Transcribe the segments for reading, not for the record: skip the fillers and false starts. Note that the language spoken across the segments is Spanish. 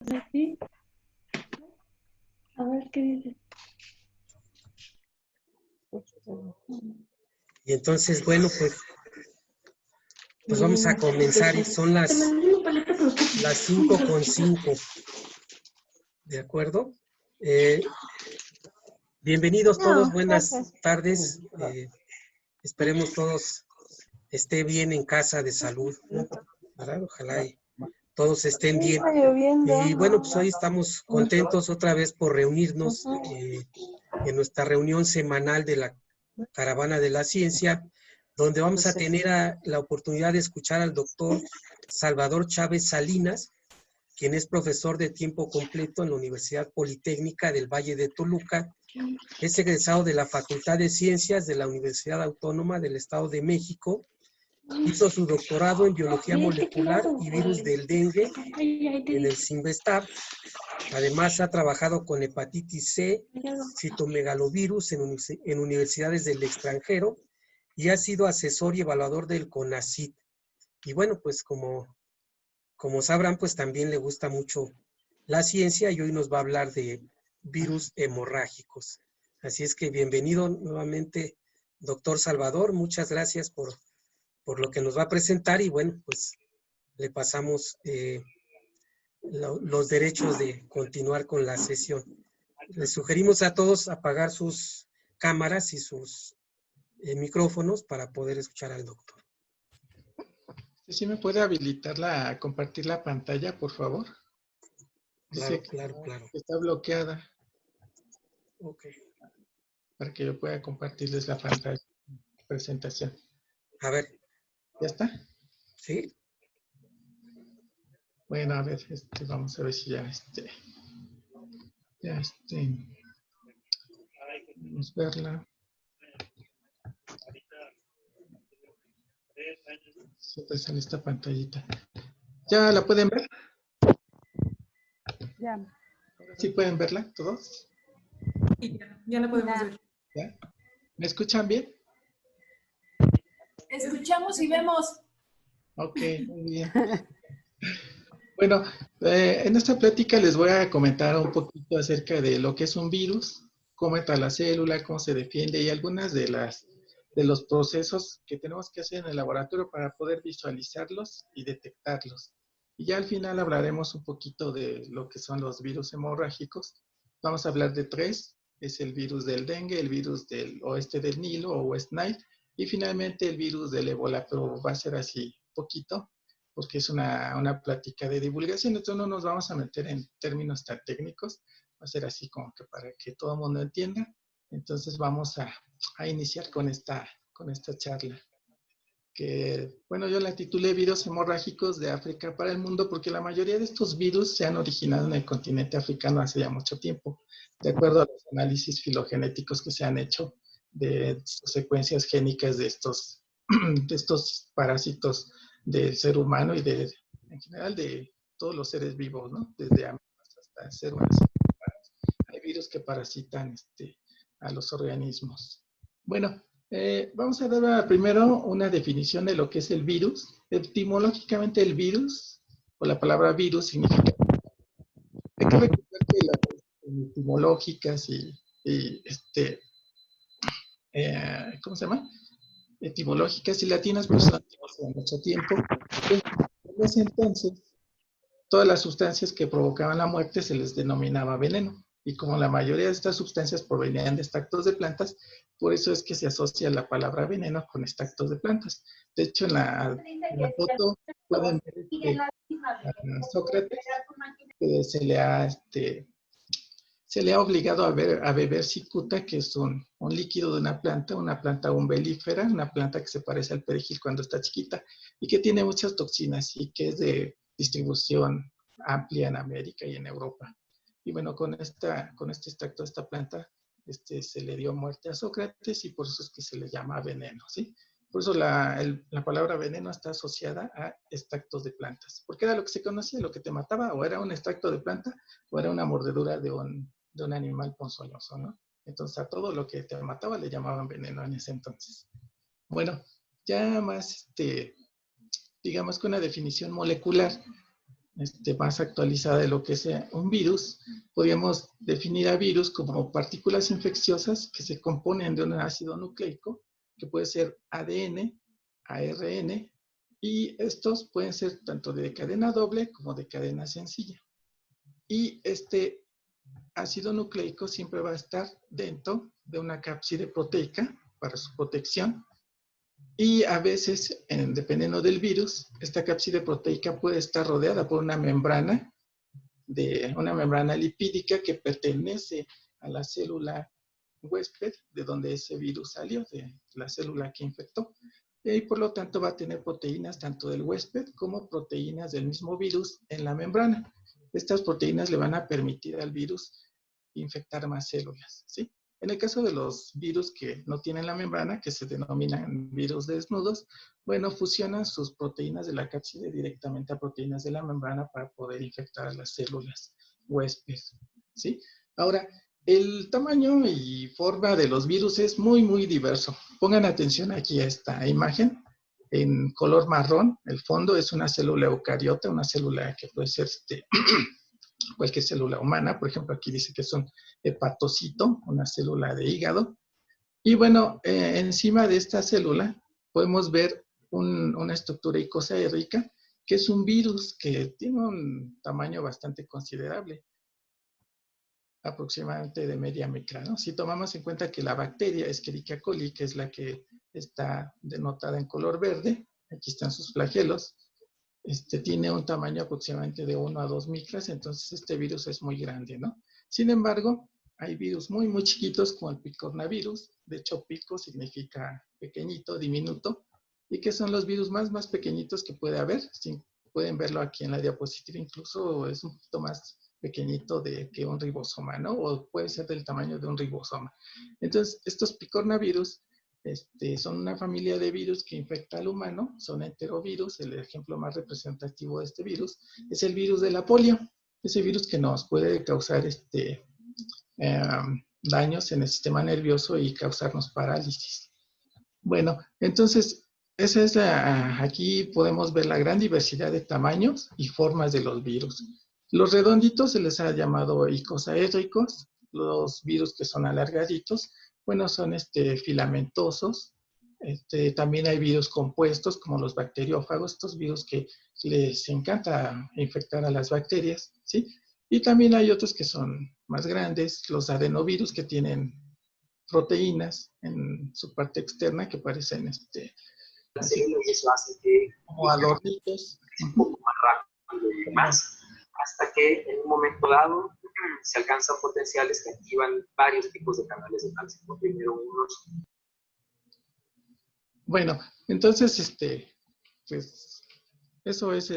Sí. A ver qué dice. Y entonces, bueno, pues vamos a comenzar. Y son las 5:05. ¿De acuerdo? Bienvenidos todos, buenas tardes. Esperemos todos esté bien en casa de salud, ¿verdad? Ojalá y todos estén bien. Y bueno, pues hoy estamos contentos otra vez por reunirnos en nuestra reunión semanal de la Caravana de la Ciencia, donde vamos a tener la oportunidad de escuchar al doctor Salvador Chávez Salinas, quien es profesor de tiempo completo en la Universidad Politécnica del Valle de Toluca. Es egresado de la Facultad de Ciencias de la Universidad Autónoma del Estado de México. Hizo su doctorado en Biología Molecular y Virus del Dengue en el CIMBESTAB. Además, ha trabajado con hepatitis C, citomegalovirus en universidades del extranjero y ha sido asesor y evaluador del CONACYT. Y bueno, pues como sabrán, pues también le gusta mucho la ciencia y hoy nos va a hablar de virus hemorrágicos. Así es que bienvenido nuevamente, doctor Salvador. Muchas gracias por lo que nos va a presentar y bueno, pues le pasamos los derechos de continuar con la sesión. Les sugerimos a todos apagar sus cámaras y sus micrófonos para poder escuchar al doctor. ¿Sí me puede habilitar compartir la pantalla, por favor? Dice Claro. Que está bloqueada. Ok. Para que yo pueda compartirles la pantalla. Presentación. A ver. ¿Ya está? Sí. Bueno, a ver, vamos a ver si ya vamos a verla. Siempre sale esta pantallita. ¿Ya la pueden ver? Ya. ¿Sí pueden verla todos? Sí, ya la podemos ver. ¿Ya? ¿Me escuchan bien? Escuchamos y vemos. Ok, muy bien. Bueno, en esta plática les voy a comentar un poquito acerca de lo que es un virus, cómo entra la célula, cómo se defiende y algunas de los procesos que tenemos que hacer en el laboratorio para poder visualizarlos y detectarlos. Y ya al final hablaremos un poquito de lo que son los virus hemorrágicos. Vamos a hablar de 3, es el virus del dengue, el virus del oeste del Nilo o West Nile, y finalmente el virus del ébola, pero va a ser así poquito, porque es una plática de divulgación, entonces no nos vamos a meter en términos tan técnicos, va a ser así como que para que todo el mundo entienda. Entonces vamos a iniciar con esta charla, que bueno, yo la titulé Virus hemorrágicos de África para el mundo, porque la mayoría de estos virus se han originado en el continente africano hace ya mucho tiempo, de acuerdo a los análisis filogenéticos que se han hecho de secuencias génicas de estos parásitos del ser humano y en general de todos los seres vivos, ¿no? Desde amebas hasta ser humanos. Hay virus que parasitan a los organismos. Bueno, vamos a dar primero una definición de lo que es el virus. Etimológicamente el virus, o la palabra virus, significa... Hay que recordar que las etimológicas ¿cómo se llama? Etimológicas y latinas, pues son hace mucho tiempo. En ese entonces, todas las sustancias que provocaban la muerte se les denominaba veneno. Y como la mayoría de estas sustancias provenían de extractos de plantas, por eso es que se asocia la palabra veneno con extractos de plantas. De hecho, en la foto pueden ver a Sócrates, que se le ha obligado a beber cicuta, que es un líquido de una planta umbelífera, una planta que se parece al perejil cuando está chiquita y que tiene muchas toxinas y que es de distribución amplia en América y en Europa. Y bueno, con este extracto de esta planta se le dio muerte a Sócrates y por eso es que se le llama veneno, ¿sí? Por eso la palabra veneno está asociada a extractos de plantas, porque era lo que se conocía, lo que te mataba, o era un extracto de planta o era una mordedura de un animal ponzoñoso, ¿no? Entonces a todo lo que te mataba le llamaban veneno en ese entonces. Bueno, ya más, digamos que una definición molecular. más actualizada de lo que es un virus, podríamos definir a virus como partículas infecciosas que se componen de un ácido nucleico, que puede ser ADN, ARN, y estos pueden ser tanto de cadena doble como de cadena sencilla. Y este ácido nucleico siempre va a estar dentro de una cápside proteica para su protección. Y a veces, dependiendo del virus, esta cápside proteica puede estar rodeada por una membrana lipídica que pertenece a la célula huésped de donde ese virus salió, de la célula que infectó. Y por lo tanto va a tener proteínas tanto del huésped como proteínas del mismo virus en la membrana. Estas proteínas le van a permitir al virus infectar más células, ¿sí? En el caso de los virus que no tienen la membrana, que se denominan virus desnudos, bueno, fusionan sus proteínas de la cápside directamente a proteínas de la membrana para poder infectar a las células huésped, ¿sí? Ahora, el tamaño y forma de los virus es muy, muy diverso. Pongan atención aquí a esta imagen. En color marrón, el fondo es una célula eucariota, una célula que puede ser cualquier célula humana. Por ejemplo, aquí dice que es un hepatocito, una célula de hígado. Y bueno, encima de esta célula podemos ver una estructura icosaédrica, que es un virus que tiene un tamaño bastante considerable, aproximadamente de media micra, ¿no? Si tomamos en cuenta que la bacteria Escherichia coli, que es la que está denotada en color verde, aquí están sus flagelos, tiene un tamaño aproximadamente de 1 a 2 micras, entonces este virus es muy grande, ¿no? Sin embargo, hay virus muy, muy chiquitos como el picornavirus. De hecho, pico significa pequeñito, diminuto, y que son los virus más pequeñitos que puede haber. Sí, pueden verlo aquí en la diapositiva, incluso es un poquito más pequeñito que un ribosoma, ¿no? O puede ser del tamaño de un ribosoma. Entonces, estos picornavirus son una familia de virus que infecta al humano, son enterovirus. El ejemplo más representativo de este virus es el virus de la polio, ese virus que nos puede causar daños en el sistema nervioso y causarnos parálisis. Bueno, entonces, aquí podemos ver la gran diversidad de tamaños y formas de los virus. Los redonditos se les ha llamado icosaédricos, los virus que son alargaditos, bueno, son filamentosos. También hay virus compuestos como los bacteriófagos, estos virus que les encanta infectar a las bacterias, ¿sí? Y también hay otros que son más grandes, los adenovirus, que tienen proteínas en su parte externa que parecen así, y eso hace que como adornitos, un poco más rápido y demás, hasta que en un momento dado se alcanzan potenciales que activan varios tipos de canales de tránsito. Primero unos. Bueno, entonces, pues eso es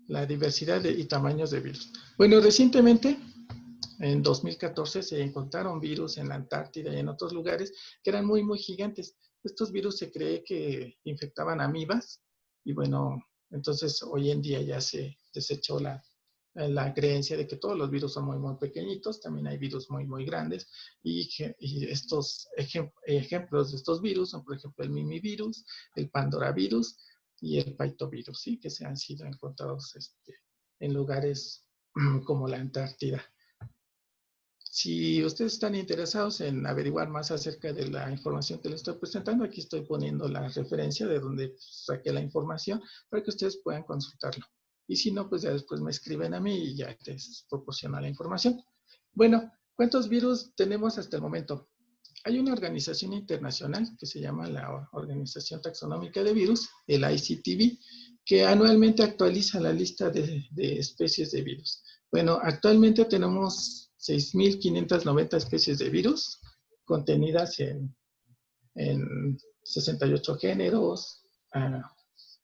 la diversidad y tamaños de virus. Bueno, recientemente, en 2014, se encontraron virus en la Antártida y en otros lugares que eran muy, muy gigantes. Estos virus se cree que infectaban amibas y bueno, entonces hoy en día ya se desechó la creencia de que todos los virus son muy, muy pequeñitos. También hay virus muy, muy grandes y estos ejemplos de estos virus son, por ejemplo, el mimivirus, el pandoravirus y el paitovirus, ¿sí? Que se han sido encontrados en lugares como la Antártida. Si ustedes están interesados en averiguar más acerca de la información que les estoy presentando, aquí estoy poniendo la referencia de donde saqué la información para que ustedes puedan consultarlo. Y si no, pues ya después me escriben a mí y ya les proporciono la información. Bueno, ¿cuántos virus tenemos hasta el momento? Hay una organización internacional que se llama la Organización Taxonómica de Virus, el ICTV, que anualmente actualiza la lista de especies de virus. Bueno, actualmente tenemos 6.590 especies de virus contenidas en 68 géneros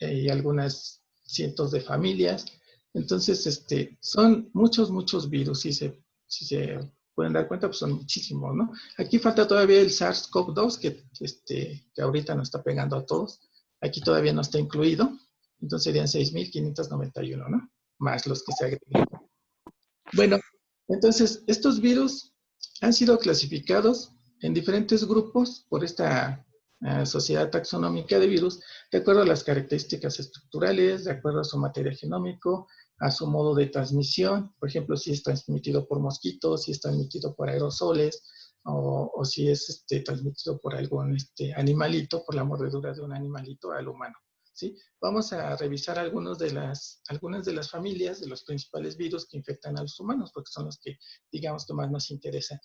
y algunas cientos de familias. Entonces, son muchos, muchos virus. Si se pueden dar cuenta, pues son muchísimos, ¿no? Aquí falta todavía el SARS-CoV-2, que ahorita nos está pegando a todos. Aquí todavía no está incluido. Entonces serían 6.591, ¿no? Más los que se agregan. Bueno, entonces, estos virus han sido clasificados en diferentes grupos por esta Sociedad Taxonómica de Virus, de acuerdo a las características estructurales, de acuerdo a su material genómico a su modo de transmisión, por ejemplo, si es transmitido por mosquitos, si es transmitido por aerosoles, o si es transmitido por algún animalito, por la mordedura de un animalito al humano. ¿Sí? Vamos a revisar algunas de las familias de los principales virus que infectan a los humanos, porque son los que, digamos, que más nos interesan.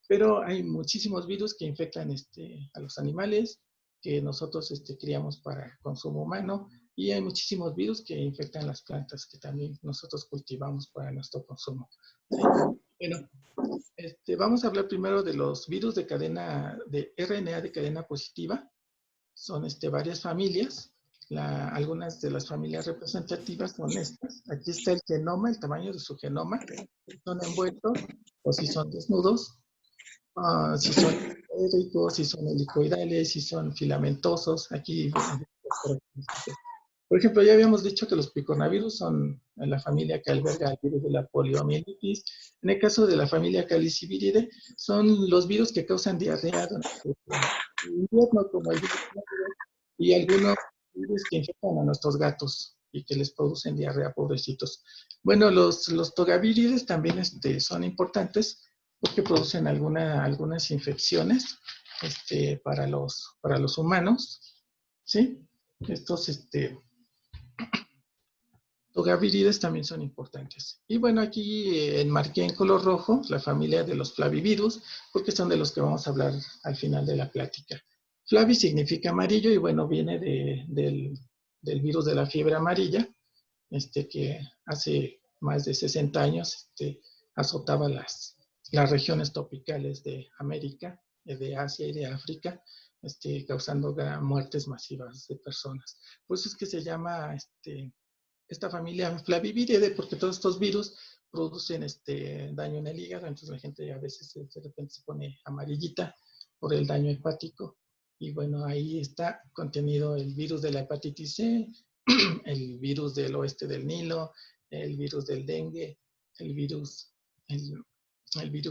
Pero hay muchísimos virus que infectan a los animales que nosotros criamos para consumo humano, y hay muchísimos virus que infectan las plantas que también nosotros cultivamos para nuestro consumo. ¿Sí? Bueno, vamos a hablar primero de los virus de RNA de cadena positiva. Son varias familias. Algunas de las familias representativas son estas. Aquí está el genoma, el tamaño de su genoma. Son envueltos o si son desnudos, si son helicoidales, si son helicoidales, si son filamentosos. Aquí, por ejemplo, ya habíamos dicho que los picornavirus son en la familia que alberga el virus de la poliomielitis. En el caso de la familia Caliciviridae, son los virus que causan diarrea durante el invierno, como el virus, y algunos virus que infectan a nuestros gatos y que les producen diarrea, pobrecitos. Bueno, los togavirides también son importantes porque producen algunas infecciones para los humanos, ¿sí? Estos togavirides también son importantes. Y bueno, aquí enmarqué en color rojo la familia de los flavivirus, porque son de los que vamos a hablar al final de la plática. Flavi significa amarillo y bueno, viene del virus de la fiebre amarilla, que hace más de 60 años azotaba las regiones tropicales de América, de Asia y de África, causando muertes masivas de personas. Por eso es que se llama esta familia Flaviviridae, porque todos estos virus producen daño en el hígado, entonces la gente a veces de repente se pone amarillita por el daño hepático. Y bueno, ahí está contenido el virus de la hepatitis C, el virus del oeste del Nilo, el virus del dengue, el virus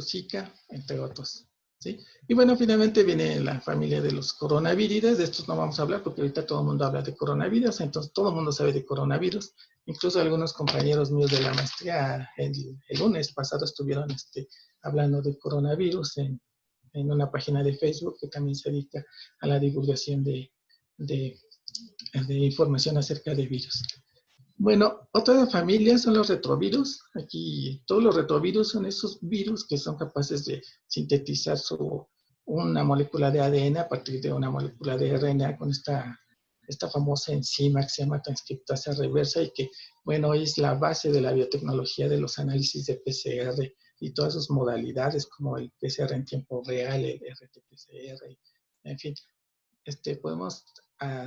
Zika, entre otros. ¿Sí? Y bueno, finalmente viene la familia de los coronavírides. De estos no vamos a hablar porque ahorita todo el mundo habla de coronavirus, entonces todo el mundo sabe de coronavirus. Incluso algunos compañeros míos de la maestría el lunes pasado estuvieron hablando de coronavirus en una página de Facebook que también se dedica a la divulgación de información acerca de virus. Bueno, otra familia son los retrovirus. Aquí todos los retrovirus son esos virus que son capaces de sintetizar una molécula de ADN a partir de una molécula de RNA con esta famosa enzima que se llama transcriptasa reversa y que, bueno, hoy es la base de la biotecnología de los análisis de PCR y todas sus modalidades como el PCR en tiempo real, el RT-PCR, en fin. Podemos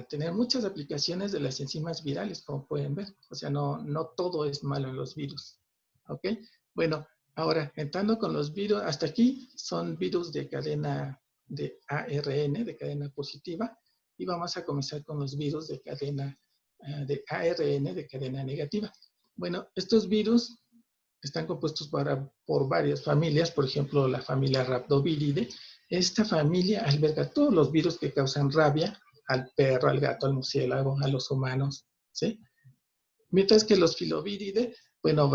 tener muchas aplicaciones de las enzimas virales, como pueden ver. O sea, no todo es malo en los virus. ¿Ok? Bueno, ahora, entrando con los virus, hasta aquí son virus de cadena de ARN, de cadena positiva, y vamos a comenzar con los virus de cadena de ARN, de cadena negativa. Bueno, estos virus están compuestos por varias familias, por ejemplo, la familia Rhabdoviridae. Esta familia alberga todos los virus que causan rabia al perro, al gato, al murciélago, a los humanos, ¿sí? Mientras que los Filoviridae, bueno,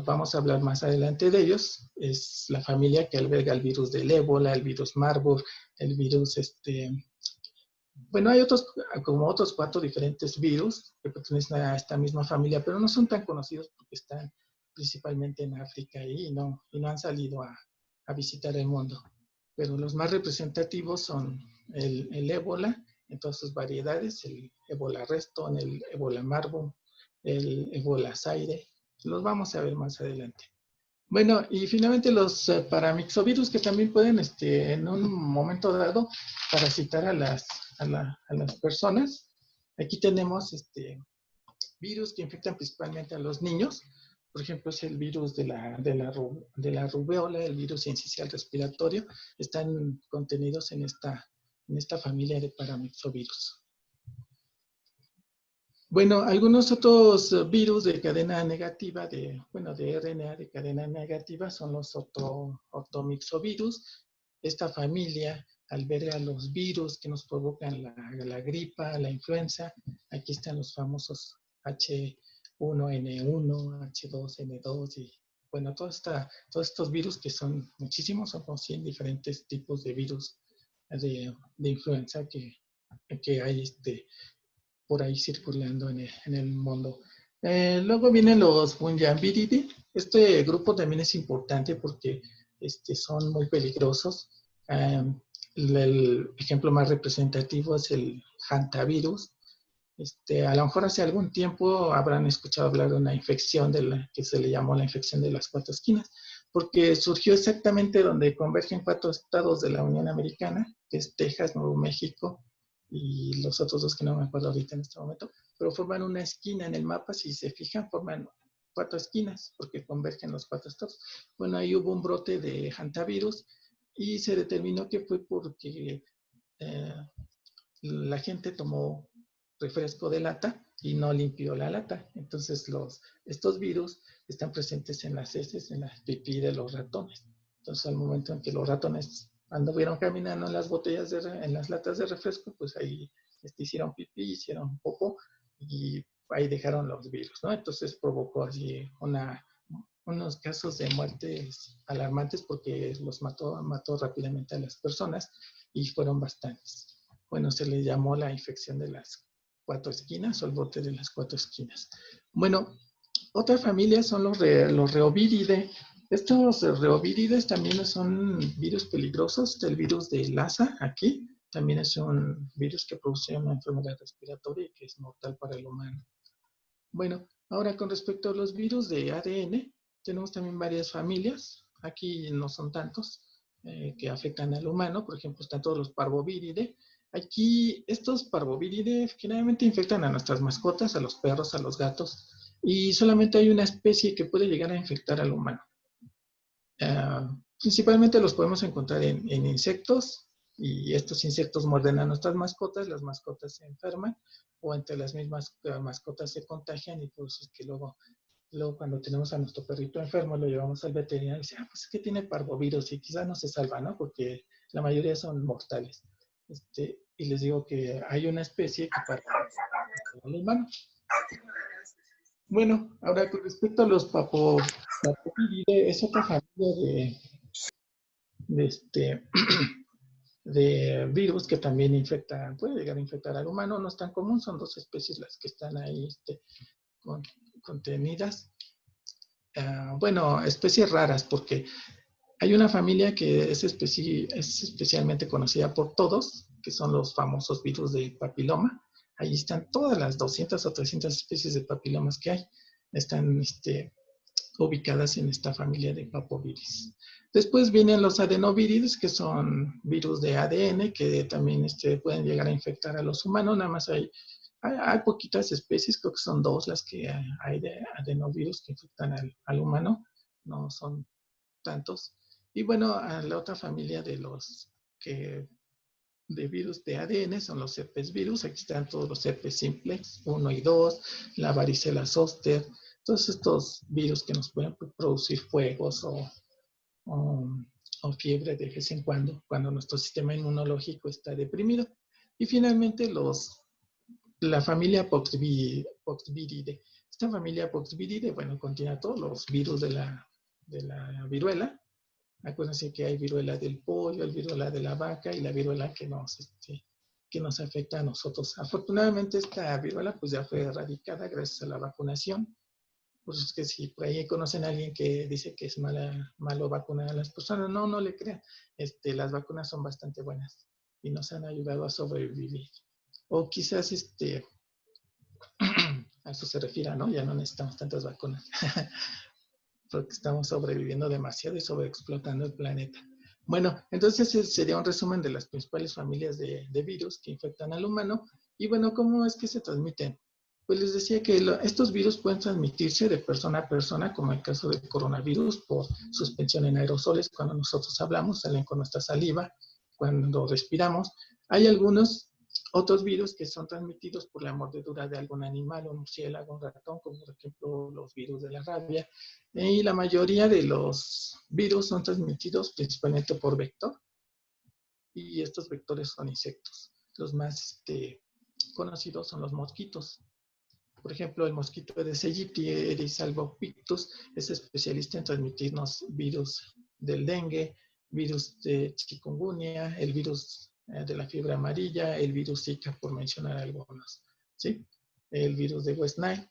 vamos a hablar más adelante de ellos, es la familia que alberga el virus del ébola, el virus Marburg, el virus, bueno, hay como otros 4 diferentes virus que pertenecen a esta misma familia, pero no son tan conocidos porque están principalmente en África y no han salido a visitar el mundo. Pero los más representativos son el ébola en todas sus variedades, el ébola reston, el ébola Marburg, el ébola Zaire. Los vamos a ver más adelante. Bueno, y finalmente los paramyxovirus que también pueden en un momento dado parasitar a las personas. Aquí tenemos virus que infectan principalmente a los niños. Por ejemplo, es el virus de la rubéola, el virus sincicial respiratorio. Están contenidos en esta familia de paramyxovirus. Bueno, algunos otros virus de cadena negativa, de RNA de cadena negativa, son los ortomyxovirus. Esta familia alberga los virus que nos provocan la gripa, la influenza. Aquí están los famosos 1N1, H2N2 y bueno, todos estos virus que son muchísimos, son como 100 diferentes tipos de virus de influenza que hay por ahí circulando en el mundo. Luego vienen los Bunyanviridae. Este grupo también es importante porque son muy peligrosos. El ejemplo más representativo es el hantavirus. A lo mejor hace algún tiempo habrán escuchado hablar de una infección que se le llamó la infección de las 4 esquinas, porque surgió exactamente donde convergen 4 estados de la Unión Americana, que es Texas, Nuevo México y los otros 2 que no me acuerdo ahorita en este momento, pero forman una esquina en el mapa, si se fijan, forman 4 esquinas, porque convergen los 4 estados. Bueno, ahí hubo un brote de hantavirus y se determinó que fue porque la gente tomó refresco de lata y no limpió la lata. Entonces estos virus están presentes en las heces, en la pipí de los ratones. Entonces al momento en que los ratones anduvieron caminando en las botellas, en las latas de refresco, pues ahí hicieron pipí, hicieron popó y ahí dejaron los virus, ¿no? Entonces provocó así unos casos de muertes alarmantes porque los mató rápidamente a las personas y fueron bastantes. Bueno, se le llamó la infección de las 4 esquinas o el brote de las 4 esquinas. Bueno, otra familia son los reoviridae. Estos reovirides también son virus peligrosos. El virus de Lassa, aquí, también es un virus que produce una enfermedad respiratoria y que es mortal para el humano. Bueno, ahora con respecto a los virus de ADN, tenemos también varias familias. Aquí no son tantos que afectan al humano. Por ejemplo, están todos los parvoviridae. Aquí estos parvoviridae generalmente infectan a nuestras mascotas, a los perros, a los gatos, y solamente hay una especie que puede llegar a infectar al humano. Principalmente los podemos encontrar en insectos, y estos insectos muerden a nuestras mascotas, las mascotas se enferman, o entre las mismas mascotas se contagian, y por eso es que luego cuando tenemos a nuestro perrito enfermo, lo llevamos al veterinario y dice, pues es que tiene parvovirus y quizás no se salva, ¿no? Porque la mayoría son mortales. Y les digo que hay una especie que para el humano. Bueno, ahora con respecto a los papoviridae, es otra familia de virus que también puede llegar a infectar al humano. No es tan común, son 2 especies las que están ahí contenidas. Bueno, especies raras, porque hay una familia que es especialmente conocida por todos, que son los famosos virus de papiloma. Ahí están todas las 200 o 300 especies de papilomas que hay. Están ubicadas en esta familia de papovirus. Después vienen los adenovirides, que son virus de ADN, que también pueden llegar a infectar a los humanos. Nada más hay poquitas especies, creo que son 2 las que hay de adenovirus que infectan al humano. No son tantos. Y bueno, la otra familia de virus de ADN son los herpes virus. Aquí están todos los herpes simplex 1 y 2, la varicela zoster, todos estos virus que nos pueden producir fuegos o fiebre de vez en cuando nuestro sistema inmunológico está deprimido. Y finalmente la familia Poxviridae. Esta familia Poxviridae, bueno, contiene todos los virus de la viruela. Acuérdense que hay viruela del pollo, hay viruela de la vaca y la viruela que nos afecta a nosotros. Afortunadamente esta viruela pues ya fue erradicada gracias a la vacunación. Por eso es que si por ahí conocen a alguien que dice que es malo vacunar a las personas, no le crean. Las vacunas son bastante buenas y nos han ayudado a sobrevivir. O quizás a eso se refiere, ¿no? Ya no necesitamos tantas vacunas. Porque estamos sobreviviendo demasiado y sobreexplotando el planeta. Bueno, entonces ese sería un resumen de las principales familias de virus que infectan al humano. Y bueno, ¿cómo es que se transmiten? Pues les decía que estos virus pueden transmitirse de persona a persona, como el caso del coronavirus, por suspensión en aerosoles. Cuando nosotros hablamos, salen con nuestra saliva, cuando respiramos. Hay algunos otros virus que son transmitidos por la mordedura de algún animal, un murciélago, un ratón, como por ejemplo los virus de la rabia. Y la mayoría de los virus son transmitidos principalmente por vector. Y estos vectores son insectos. Los más conocidos son los mosquitos. Por ejemplo, el mosquito Aedes aegypti, Aedes albopictus, es especialista en transmitirnos virus del dengue, virus de chikungunya, el virus de la fiebre amarilla, el virus Zika, por mencionar algunos, ¿sí? El virus de West Nile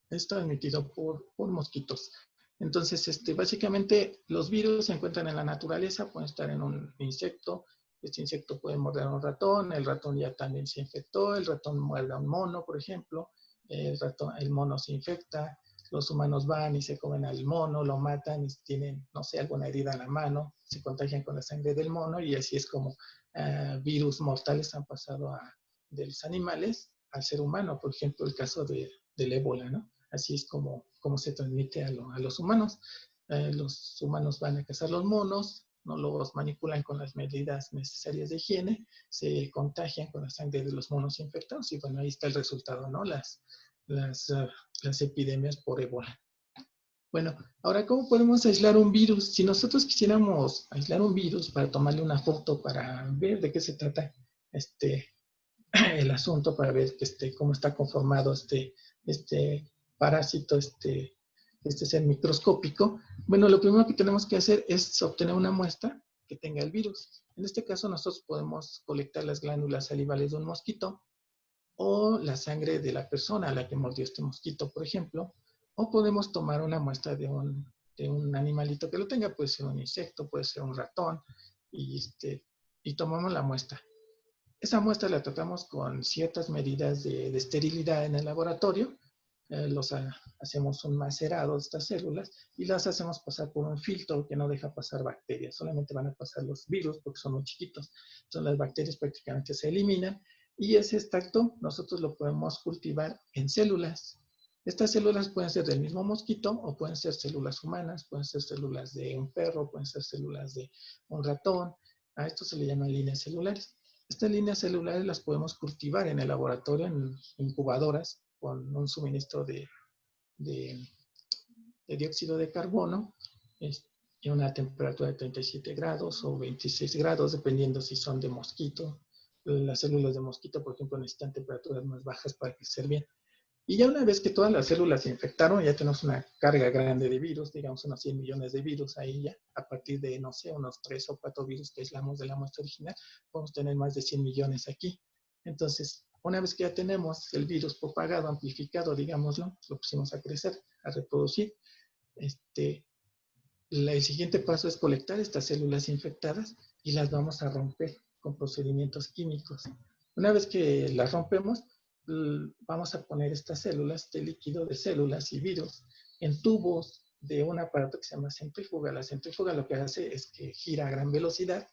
es transmitido por mosquitos. Entonces, básicamente los virus se encuentran en la naturaleza, pueden estar en un insecto, este insecto puede morder a un ratón, el ratón ya también se infectó, el ratón muerde a un mono, por ejemplo, el mono se infecta, los humanos van y se comen al mono, lo matan y tienen, no sé, alguna herida en la mano, se contagian con la sangre del mono y así es como virus mortales han pasado de los animales al ser humano, por ejemplo, el caso del ébola, ¿no? Así es como se transmite a los humanos. Los humanos van a cazar los monos, no los manipulan con las medidas necesarias de higiene, se contagian con la sangre de los monos infectados y bueno, ahí está el resultado, ¿no? Las epidemias por ébola. Bueno, ahora, ¿cómo podemos aislar un virus? Si nosotros quisiéramos aislar un virus para tomarle una foto, para ver de qué se trata el asunto, para ver cómo está conformado este parásito, ser microscópico, bueno, lo primero que tenemos que hacer es obtener una muestra que tenga el virus. En este caso, nosotros podemos colectar las glándulas salivales de un mosquito o la sangre de la persona a la que mordió este mosquito, por ejemplo, o podemos tomar una muestra de un animalito que lo tenga, puede ser un insecto, puede ser un ratón, y tomamos la muestra. Esa muestra la tratamos con ciertas medidas de esterilidad en el laboratorio, hacemos un macerado de estas células y las hacemos pasar por un filtro que no deja pasar bacterias, solamente van a pasar los virus porque son muy chiquitos. Entonces las bacterias prácticamente se eliminan y ese extracto nosotros lo podemos cultivar en células. Estas células pueden ser del mismo mosquito o pueden ser células humanas, pueden ser células de un perro, pueden ser células de un ratón. A esto se le llaman líneas celulares. Estas líneas celulares las podemos cultivar en el laboratorio, en incubadoras, con un suministro de dióxido de carbono y una temperatura de 37 grados o 26 grados, dependiendo si son de mosquito. Las células de mosquito, por ejemplo, necesitan temperaturas más bajas para crecer bien. Y ya una vez que todas las células se infectaron, ya tenemos una carga grande de virus, digamos unos 100 millones de virus ahí ya, a partir de, no sé, unos 3 o 4 virus que aislamos de la muestra original, podemos tener más de 100 millones aquí. Entonces, una vez que ya tenemos el virus propagado, amplificado, digámoslo, lo pusimos a crecer, a reproducir, el siguiente paso es colectar estas células infectadas y las vamos a romper con procedimientos químicos. Una vez que las rompemos, vamos a poner estas células, este líquido de células y virus, en tubos de un aparato que se llama centrífuga. La centrífuga lo que hace es que gira a gran velocidad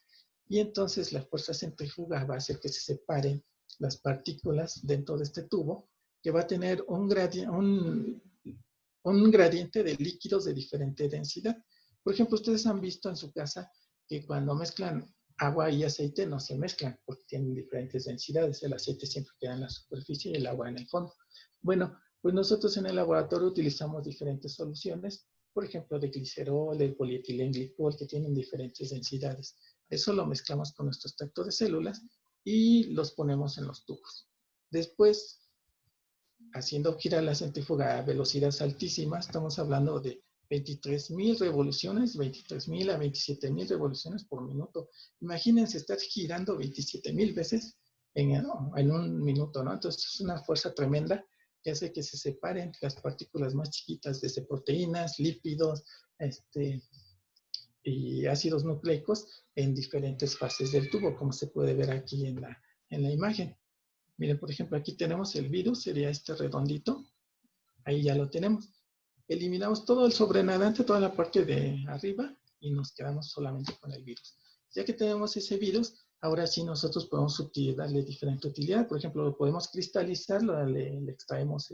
y entonces la fuerza centrífuga va a hacer que se separen las partículas dentro de este tubo, que va a tener un gradiente de líquidos de diferente densidad. Por ejemplo, ustedes han visto en su casa que cuando mezclan agua y aceite no se mezclan porque tienen diferentes densidades. El aceite siempre queda en la superficie y el agua en el fondo. Bueno, pues nosotros en el laboratorio utilizamos diferentes soluciones, por ejemplo, de glicerol, el polietilenglicol, que tienen diferentes densidades. Eso lo mezclamos con nuestro extracto de células y los ponemos en los tubos. Después, haciendo girar la centrífuga a velocidades altísimas, estamos hablando de 23,000 revoluciones, 23,000 a 27,000 revoluciones por minuto. Imagínense estar girando 27,000 veces en un minuto, ¿no? Entonces es una fuerza tremenda que hace que se separen las partículas más chiquitas, desde proteínas, lípidos, y ácidos nucleicos en diferentes fases del tubo, como se puede ver aquí en la imagen. Miren, por ejemplo, aquí tenemos el virus, sería este redondito. Ahí ya lo tenemos. Eliminamos todo el sobrenadante, toda la parte de arriba, y nos quedamos solamente con el virus. Ya que tenemos ese virus, ahora sí nosotros podemos darle diferente utilidad. Por ejemplo, lo podemos cristalizarlo, le extraemos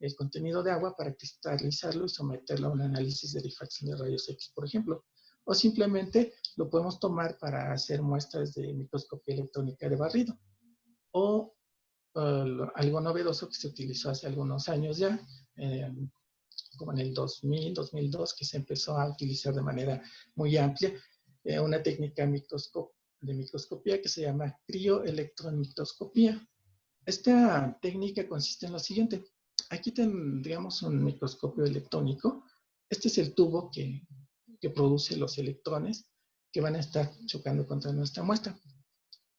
el contenido de agua para cristalizarlo y someterlo a un análisis de difracción de rayos X, por ejemplo. O simplemente lo podemos tomar para hacer muestras de microscopía electrónica de barrido. O algo novedoso que se utilizó hace algunos años ya, como en el 2000, 2002, que se empezó a utilizar de manera muy amplia, una técnica de microscopía que se llama crioelectronmicroscopía. Esta técnica consiste en lo siguiente. Aquí tendríamos un microscopio electrónico. Este es el tubo que produce los electrones que van a estar chocando contra nuestra muestra.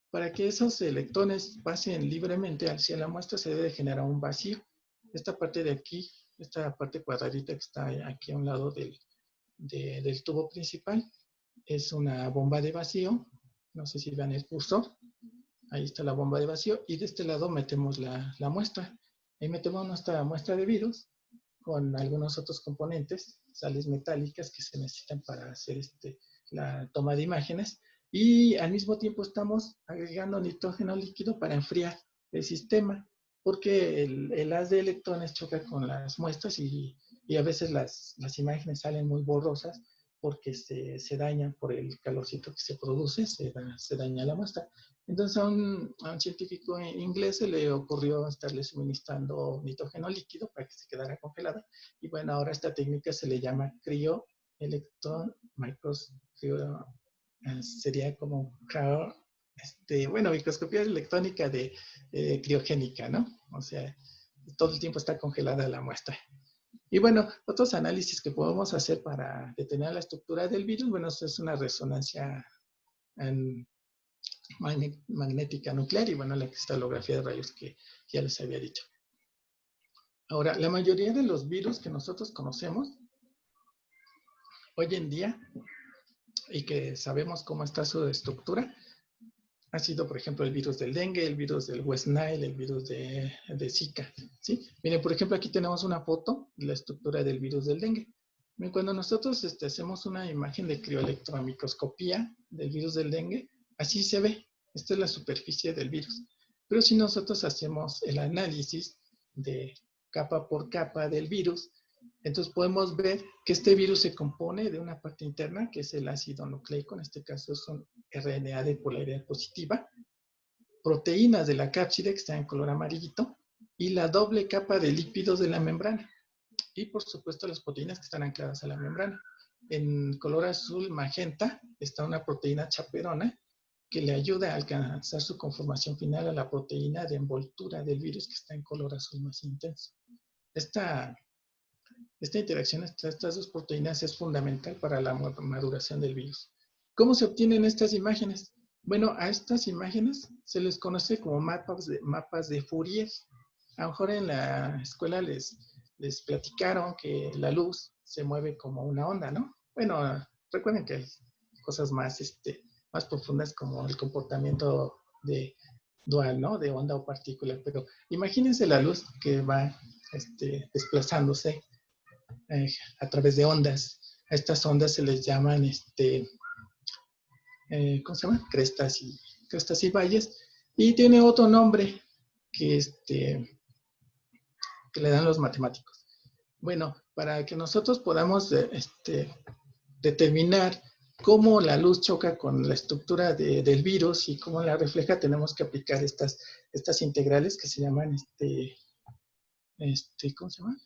Para que esos electrones pasen libremente hacia la muestra se debe generar un vacío. Esta parte de aquí, esta parte cuadradita que está aquí a un lado del tubo principal, es una bomba de vacío. No sé si vean el cursor. Ahí está la bomba de vacío y de este lado metemos la muestra. Ahí metemos nuestra muestra de virus con algunos otros componentes, sales metálicas que se necesitan para hacer la toma de imágenes, y al mismo tiempo estamos agregando nitrógeno líquido para enfriar el sistema, porque el haz de electrones choca con las muestras y a veces las imágenes salen muy borrosas porque se dañan por el calorcito que se produce, se daña la muestra. Entonces a un científico inglés se le ocurrió estarle suministrando nitrógeno líquido para que se quedara congelada. Y bueno, ahora esta técnica se le llama crioelectron microscopy. Sería como, microscopía electrónica de criogénica, ¿no? O sea, todo el tiempo está congelada la muestra. Y bueno, otros análisis que podemos hacer para determinar la estructura del virus, bueno, es una resonancia magnética nuclear y bueno, la cristalografía de rayos que ya les había dicho. Ahora, la mayoría de los virus que nosotros conocemos hoy en día y que sabemos cómo está su estructura, ha sido, por ejemplo, el virus del dengue, el virus del West Nile, el virus de Zika, ¿sí? Miren, por ejemplo, aquí tenemos una foto de la estructura del virus del dengue. Miren, cuando nosotros hacemos una imagen de crioelectromicroscopía del virus del dengue, así se ve. Esta es la superficie del virus. Pero si nosotros hacemos el análisis de capa por capa del virus, entonces podemos ver que este virus se compone de una parte interna, que es el ácido nucleico, en este caso es un RNA de polaridad positiva, proteínas de la cápside que está en color amarillito, y la doble capa de lípidos de la membrana. Y por supuesto las proteínas que están ancladas a la membrana. En color azul magenta está una proteína chaperona que le ayuda a alcanzar su conformación final a la proteína de envoltura del virus que está en color azul más intenso. Esta interacción entre estas dos proteínas es fundamental para la maduración del virus. ¿Cómo se obtienen estas imágenes? Bueno, a estas imágenes se les conoce como mapas de Fourier. A lo mejor en la escuela les platicaron que la luz se mueve como una onda, ¿no? Bueno, recuerden que hay cosas más profundas como el comportamiento dual, ¿no? De onda o partícula, pero imagínense la luz que va desplazándose a través de ondas. A estas ondas se les llaman, ¿cómo se llama? Crestas y valles. Y tiene otro nombre que le dan los matemáticos. Bueno, para que nosotros podamos determinar cómo la luz choca con la estructura del virus y cómo la refleja, tenemos que aplicar estas integrales que se llaman, ¿cómo se llama?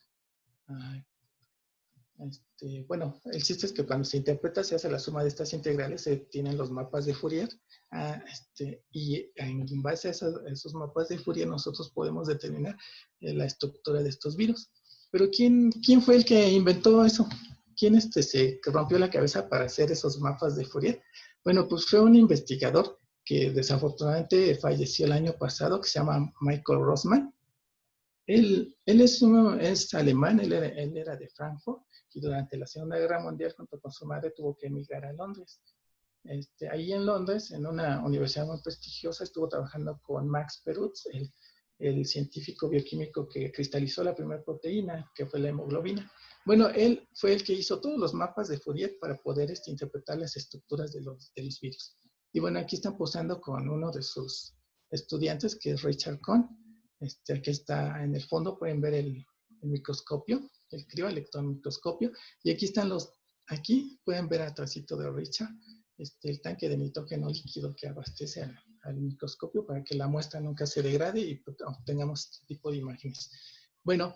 Bueno, el chiste es que cuando se interpreta se hace la suma de estas integrales, se tienen los mapas de Fourier, y en base a esos mapas de Fourier nosotros podemos determinar la estructura de estos virus. Pero ¿quién fue el que inventó eso? ¿Quién se rompió la cabeza para hacer esos mapas de Fourier? Bueno, pues fue un investigador que desafortunadamente falleció el año pasado, que se llama Michael Rossmann. Él es alemán, él era de Frankfurt, y durante la Segunda Guerra Mundial, junto con su madre, tuvo que emigrar a Londres. Ahí en Londres, en una universidad muy prestigiosa, estuvo trabajando con Max Perutz, el científico bioquímico que cristalizó la primera proteína, que fue la hemoglobina. Bueno, él fue el que hizo todos los mapas de Fourier para poder interpretar las estructuras de los virus. Y bueno, aquí están posando con uno de sus estudiantes, que es Richard Cohn. Aquí está en el fondo, pueden ver el microscopio, el crioelectron microscopio, y aquí están aquí pueden ver atrásito de Richard, el tanque de nitrógeno líquido que abastece al microscopio para que la muestra nunca se degrade y obtengamos este tipo de imágenes. Bueno,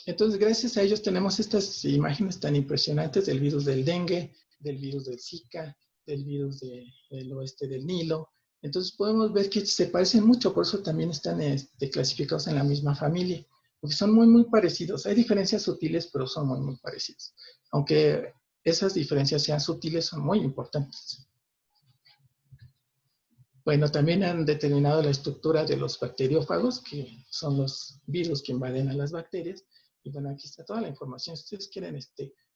entonces gracias a ellos tenemos estas imágenes tan impresionantes del virus del dengue, del virus del Zika, del virus del oeste del Nilo. Entonces podemos ver que se parecen mucho, por eso también están clasificados en la misma familia, porque son muy, muy parecidos. Hay diferencias sutiles, pero son muy, muy parecidos. Aunque esas diferencias sean sutiles, son muy importantes. Bueno, también han determinado la estructura de los bacteriófagos, que son los virus que invaden a las bacterias. Y bueno, aquí está toda la información. Si ustedes quieren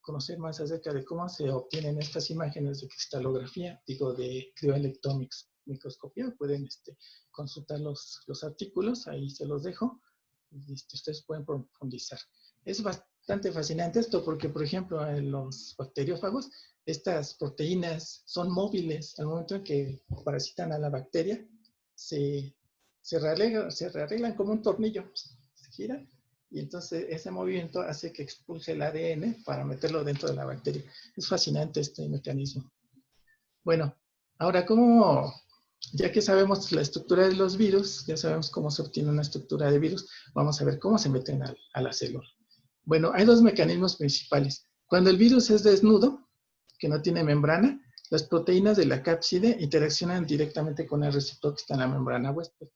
conocer más acerca de cómo se obtienen estas imágenes de cristalografía, digo, de crioelectron microscopía, pueden consultar los artículos, ahí se los dejo, y ustedes pueden profundizar. Es bastante fascinante esto porque, por ejemplo, en los bacteriófagos, estas proteínas son móviles. Al momento en que parasitan a la bacteria, se rearreglan como un tornillo, se gira, y entonces ese movimiento hace que expulse el ADN para meterlo dentro de la bacteria. Es fascinante este mecanismo. Bueno, ahora, ya que sabemos la estructura de los virus, ya sabemos cómo se obtiene una estructura de virus, vamos a ver cómo se meten a la célula. Bueno, hay dos mecanismos principales. Cuando el virus es desnudo, que no tiene membrana, las proteínas de la cápside interaccionan directamente con el receptor que está en la membrana huésped,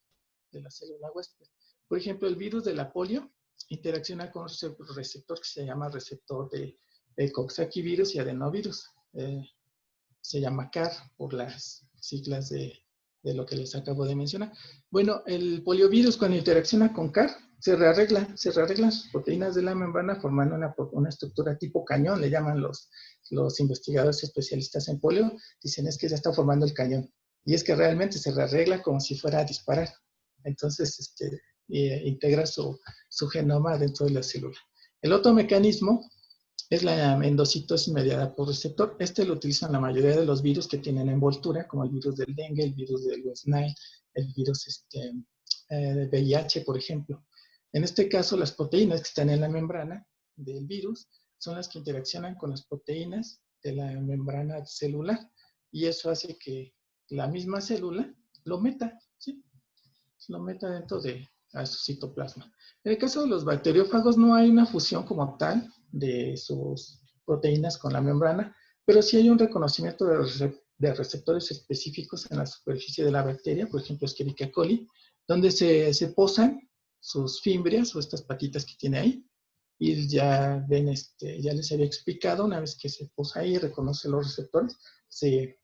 de la célula huésped. Por ejemplo, el virus de la polio interacciona con un receptor que se llama receptor de coxsackie-virus y adenovirus. Se llama CAR por las siglas de lo que les acabo de mencionar. Bueno, el poliovirus cuando interacciona con CAR se rearreglan sus proteínas de la membrana formando una estructura tipo cañón, le llaman los investigadores especialistas en polio, dicen es que ya está formando el cañón. Y es que realmente se rearregla como si fuera a disparar. Entonces, integra su genoma dentro de la célula. El otro mecanismo es la endocitosis mediada por receptor. Lo utilizan la mayoría de los virus que tienen envoltura, como el virus del dengue, el virus del West Nile, el virus del VIH, por ejemplo. En este caso, las proteínas que están en la membrana del virus son las que interaccionan con las proteínas de la membrana celular, y eso hace que la misma célula lo meta, ¿sí? Lo meta dentro de su citoplasma. En el caso de los bacteriófagos no hay una fusión como tal de sus proteínas con la membrana, pero sí hay un reconocimiento de receptores específicos en la superficie de la bacteria, por ejemplo, Escherichia coli, donde se posan sus fimbrias o estas patitas que tiene ahí, y ya ven, ya les había explicado, una vez que se posa ahí y reconoce los receptores, se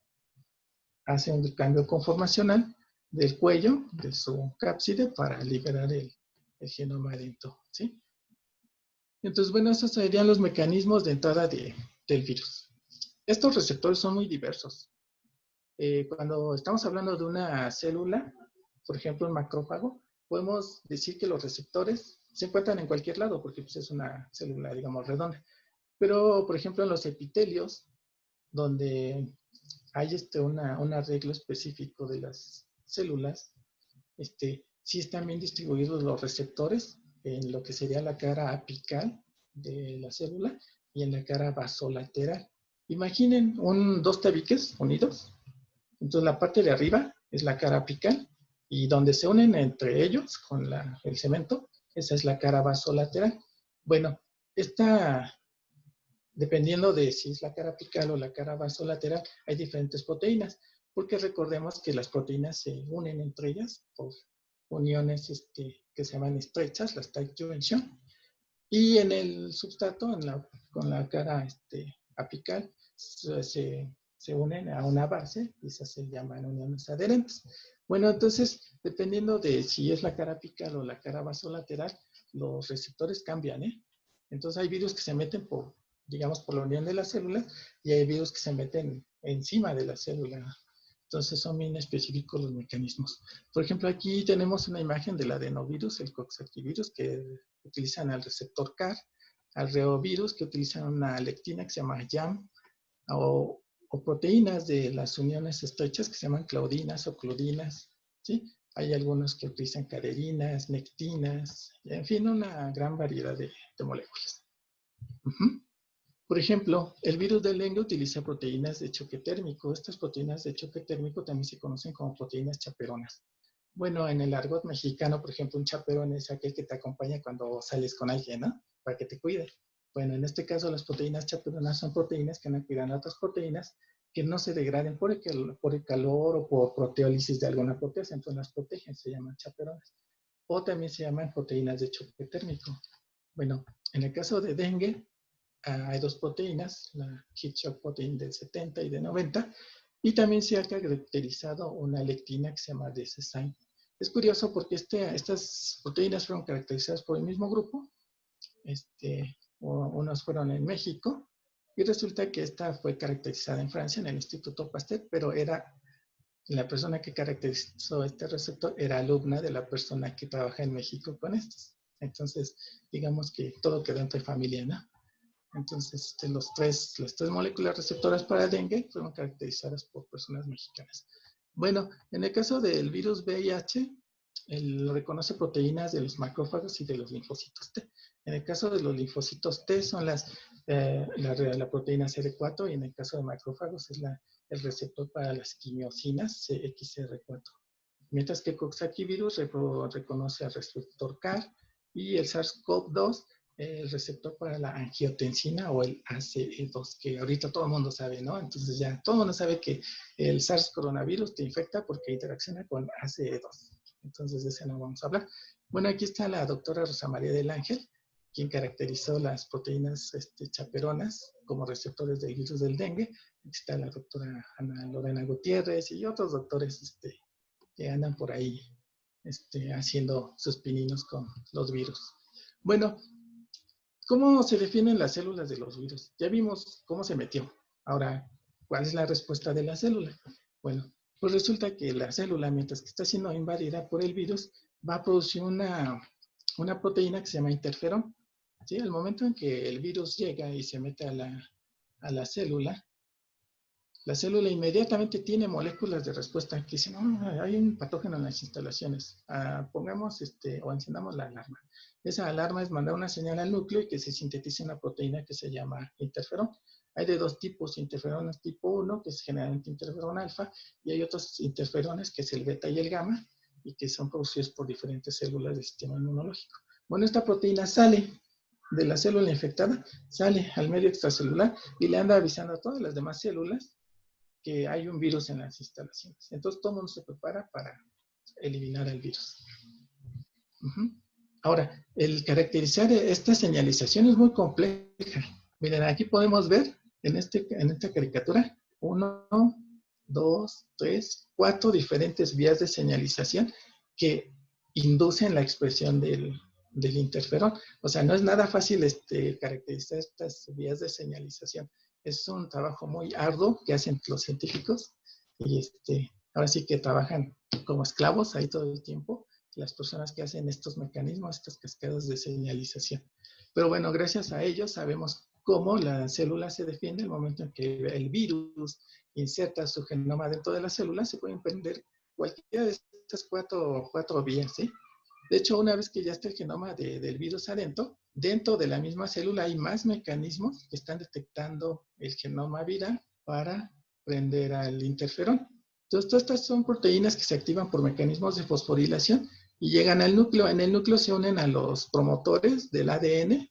hace un cambio conformacional del cuello, de su cápside, para liberar el genoma adentro, ¿sí? Entonces, bueno, esos serían los mecanismos de entrada del virus. Estos receptores son muy diversos. Cuando estamos hablando de una célula, por ejemplo, un macrófago, podemos decir que los receptores se encuentran en cualquier lado, porque pues, es una célula, digamos, redonda. Pero, por ejemplo, en los epitelios, donde hay un arreglo específico de las células, sí están bien distribuidos los receptores en lo que sería la cara apical de la célula y en la cara basolateral. Imaginen dos tabiques unidos. Entonces la parte de arriba es la cara apical y donde se unen entre ellos con el cemento, esa es la cara basolateral. Bueno, dependiendo de si es la cara apical o la cara basolateral, hay diferentes proteínas, porque recordemos que las proteínas se unen entre ellas por uniones que se llaman estrechas, las tight junction, y en el substrato, con la cara apical, se unen a una base, y esas se llaman uniones adherentes. Bueno, entonces, dependiendo de si es la cara apical o la cara basolateral, los receptores cambian, ¿eh? Entonces hay virus que se meten por la unión de las células, y hay virus que se meten encima de la célula. Entonces son bien específicos los mecanismos. Por ejemplo, aquí tenemos una imagen del adenovirus, el coxsackie-virus, que utilizan el receptor CAR, al reovirus, que utilizan una lectina que se llama YAM, o proteínas de las uniones estrechas que se llaman claudinas o clodinas, ¿sí? Hay algunos que utilizan caderinas, nectinas, en fin, una gran variedad de moléculas. Por ejemplo, el virus del dengue utiliza proteínas de choque térmico. Estas proteínas de choque térmico también se conocen como proteínas chaperonas. Bueno, en el argot mexicano, por ejemplo, un chaperón es aquel que te acompaña cuando sales con alguien, ¿no? Para que te cuide. Bueno, en este caso las proteínas chaperonas son proteínas que van a cuidar a otras proteínas que no se degraden por el calor o por proteólisis de alguna proteasa, entonces las protegen, se llaman chaperones. O también se llaman proteínas de choque térmico. Bueno, en el caso de dengue, hay dos proteínas, la heat shock protein del 70 y de 90, y también se ha caracterizado una lectina que se llama DSSINE. Es curioso porque estas proteínas fueron caracterizadas por el mismo grupo, unos fueron en México, y resulta que esta fue caracterizada en Francia, en el Instituto Pasteur, pero la persona que caracterizó este receptor era alumna de la persona que trabaja en México con estos. Entonces, digamos que todo quedó entre familia, ¿no? Entonces, las tres moléculas receptoras para dengue fueron caracterizadas por personas mexicanas. Bueno, en el caso del virus VIH, reconoce proteínas de los macrófagos y de los linfocitos T. En el caso de los linfocitos T son la proteína CD4 y en el caso de macrófagos es el receptor para las quimiosinas CXCR4. Mientras que Coxsackie virus reconoce al receptor CAR y el SARS-CoV-2 el receptor para la angiotensina o el ACE2, que ahorita todo el mundo sabe, ¿no? Entonces ya todo el mundo sabe que el SARS coronavirus te infecta porque interacciona con ACE2. Entonces de ese no vamos a hablar. Bueno, aquí está la doctora Rosa María del Ángel, quien caracterizó las proteínas chaperonas como receptores del virus del dengue. Aquí está la doctora Ana Lorena Gutiérrez y otros doctores que andan por ahí haciendo sus pininos con los virus. Bueno, ¿cómo se definen las células de los virus? Ya vimos cómo se metió. Ahora, ¿cuál es la respuesta de la célula? Bueno, pues resulta que la célula, mientras que está siendo invadida por el virus, va a producir una proteína que se llama interferón. ¿Sí? Al momento en que el virus llega y se mete a la célula inmediatamente tiene moléculas de respuesta que dicen, no, hay un patógeno en las instalaciones. Pongamos o encendamos la alarma. Esa alarma es mandar una señal al núcleo y que se sintetice una proteína que se llama interferón. Hay de dos tipos, interferones tipo 1, que es generalmente interferón alfa, y hay otros interferones, que es el beta y el gamma, y que son producidos por diferentes células del sistema inmunológico. Bueno, esta proteína sale de la célula infectada, sale al medio extracelular y le anda avisando a todas las demás células que hay un virus en las instalaciones. Entonces todo el mundo se prepara para eliminar el virus. Ahora, el caracterizar esta señalización es muy compleja. Miren, aquí podemos ver en esta caricatura 1, 2, 3, 4 diferentes vías de señalización que inducen la expresión del interferón. O sea, no es nada fácil caracterizar estas vías de señalización. Es un trabajo muy arduo que hacen los científicos y ahora sí que trabajan como esclavos ahí todo el tiempo las personas que hacen estos mecanismos, estas cascadas de señalización. Pero bueno, gracias a ellos sabemos cómo la célula se defiende. El momento en que el virus inserta su genoma dentro de la célula, se pueden prender cualquiera de estas cuatro vías, ¿sí? De hecho, una vez que ya está el genoma del virus adentro, dentro de la misma célula hay más mecanismos que están detectando el genoma viral para prender al interferón. Entonces, todas estas son proteínas que se activan por mecanismos de fosforilación y llegan al núcleo. En el núcleo se unen a los promotores del ADN,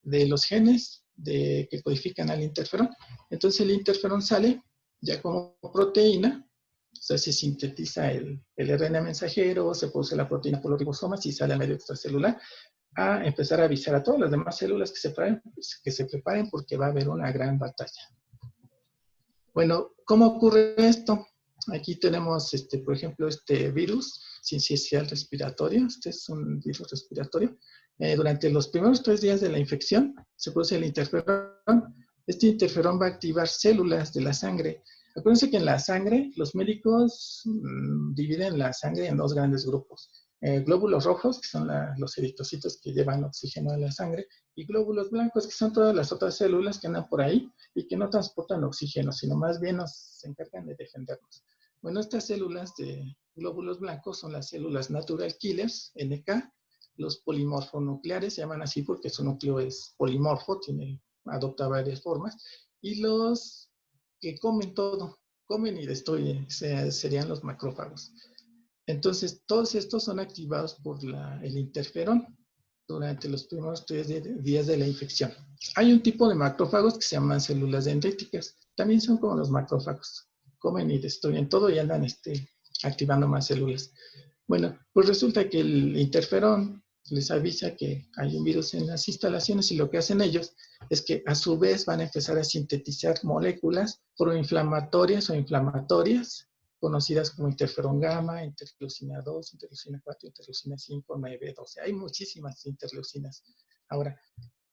de los genes que codifican al interferón. Entonces, el interferón sale ya como proteína. O sea, se sintetiza el RNA mensajero, se produce la proteína por los ribosomas y sale al medio extracelular a empezar a avisar a todas las demás células que se preparen porque va a haber una gran batalla. Bueno, ¿cómo ocurre esto? Aquí tenemos, por ejemplo, este virus sincicial respiratorio. Este es un virus respiratorio. Durante los primeros 3 días de la infección se produce el interferón. Este interferón va a activar células de la sangre. Acuérdense que en la sangre los médicos dividen la sangre en 2 grandes grupos. Glóbulos rojos, que son los eritrocitos que llevan oxígeno a la sangre, y glóbulos blancos, que son todas las otras células que andan por ahí y que no transportan oxígeno, sino más bien se encargan de defendernos. Bueno, estas células de glóbulos blancos son las células natural killers, NK. Los polimorfonucleares se llaman así porque su núcleo es polimorfo, adopta varias formas. Y los que comen todo, comen y destruyen, serían los macrófagos. Entonces, todos estos son activados por el interferón. durante los primeros 3 días de la infección. Hay un tipo de macrófagos que se llaman células dendríticas. También son como los macrófagos. Comen y destruyen todo y andan activando más células. Bueno, pues resulta que el interferón les avisa que hay un virus en las instalaciones y lo que hacen ellos es que a su vez van a empezar a sintetizar moléculas proinflamatorias o inflamatorias conocidas como interferón gamma, interleucina 2, interleucina 4, interleucina 5, 9, 12. Hay muchísimas interleucinas. Ahora,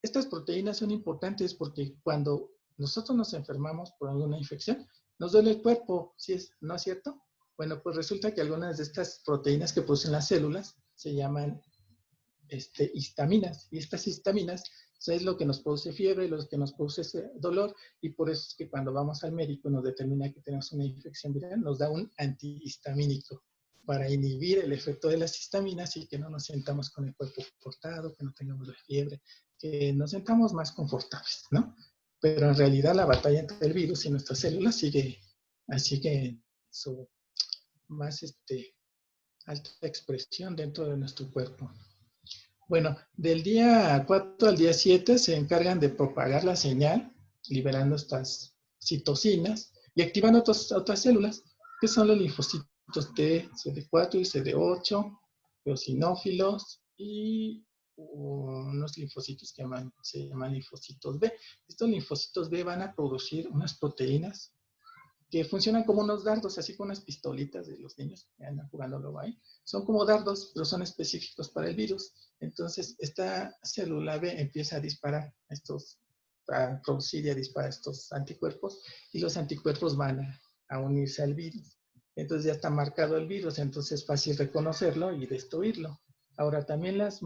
estas proteínas son importantes porque cuando nosotros nos enfermamos por alguna infección, nos duele el cuerpo, ¿no es cierto? Bueno, pues resulta que algunas de estas proteínas que producen las células se llaman histaminas. Y estas histaminas es lo que nos produce fiebre, lo que nos produce ese dolor, y por eso es que cuando vamos al médico nos determina que tenemos una infección viral, nos da un antihistamínico para inhibir el efecto de las histaminas y que no nos sentamos con el cuerpo cortado, que no tengamos la fiebre, que nos sentamos más confortables, ¿no? Pero en realidad la batalla entre el virus y nuestras células sigue su más alta expresión dentro de nuestro cuerpo. Bueno, del día 4 al día 7 se encargan de propagar la señal, liberando estas citocinas y activando otras células, que son los linfocitos T, CD4 y CD8, eosinófilos y unos linfocitos que se llaman linfocitos B. Estos linfocitos B van a producir unas proteínas que funcionan como unos dardos, así como unas pistolitas de los niños que andan jugando luego ahí. Son como dardos, pero son específicos para el virus. Entonces, esta célula B empieza a disparar a producir y a disparar estos anticuerpos, y los anticuerpos van a unirse al virus. Entonces ya está marcado el virus, entonces es fácil reconocerlo y destruirlo. Ahora, también las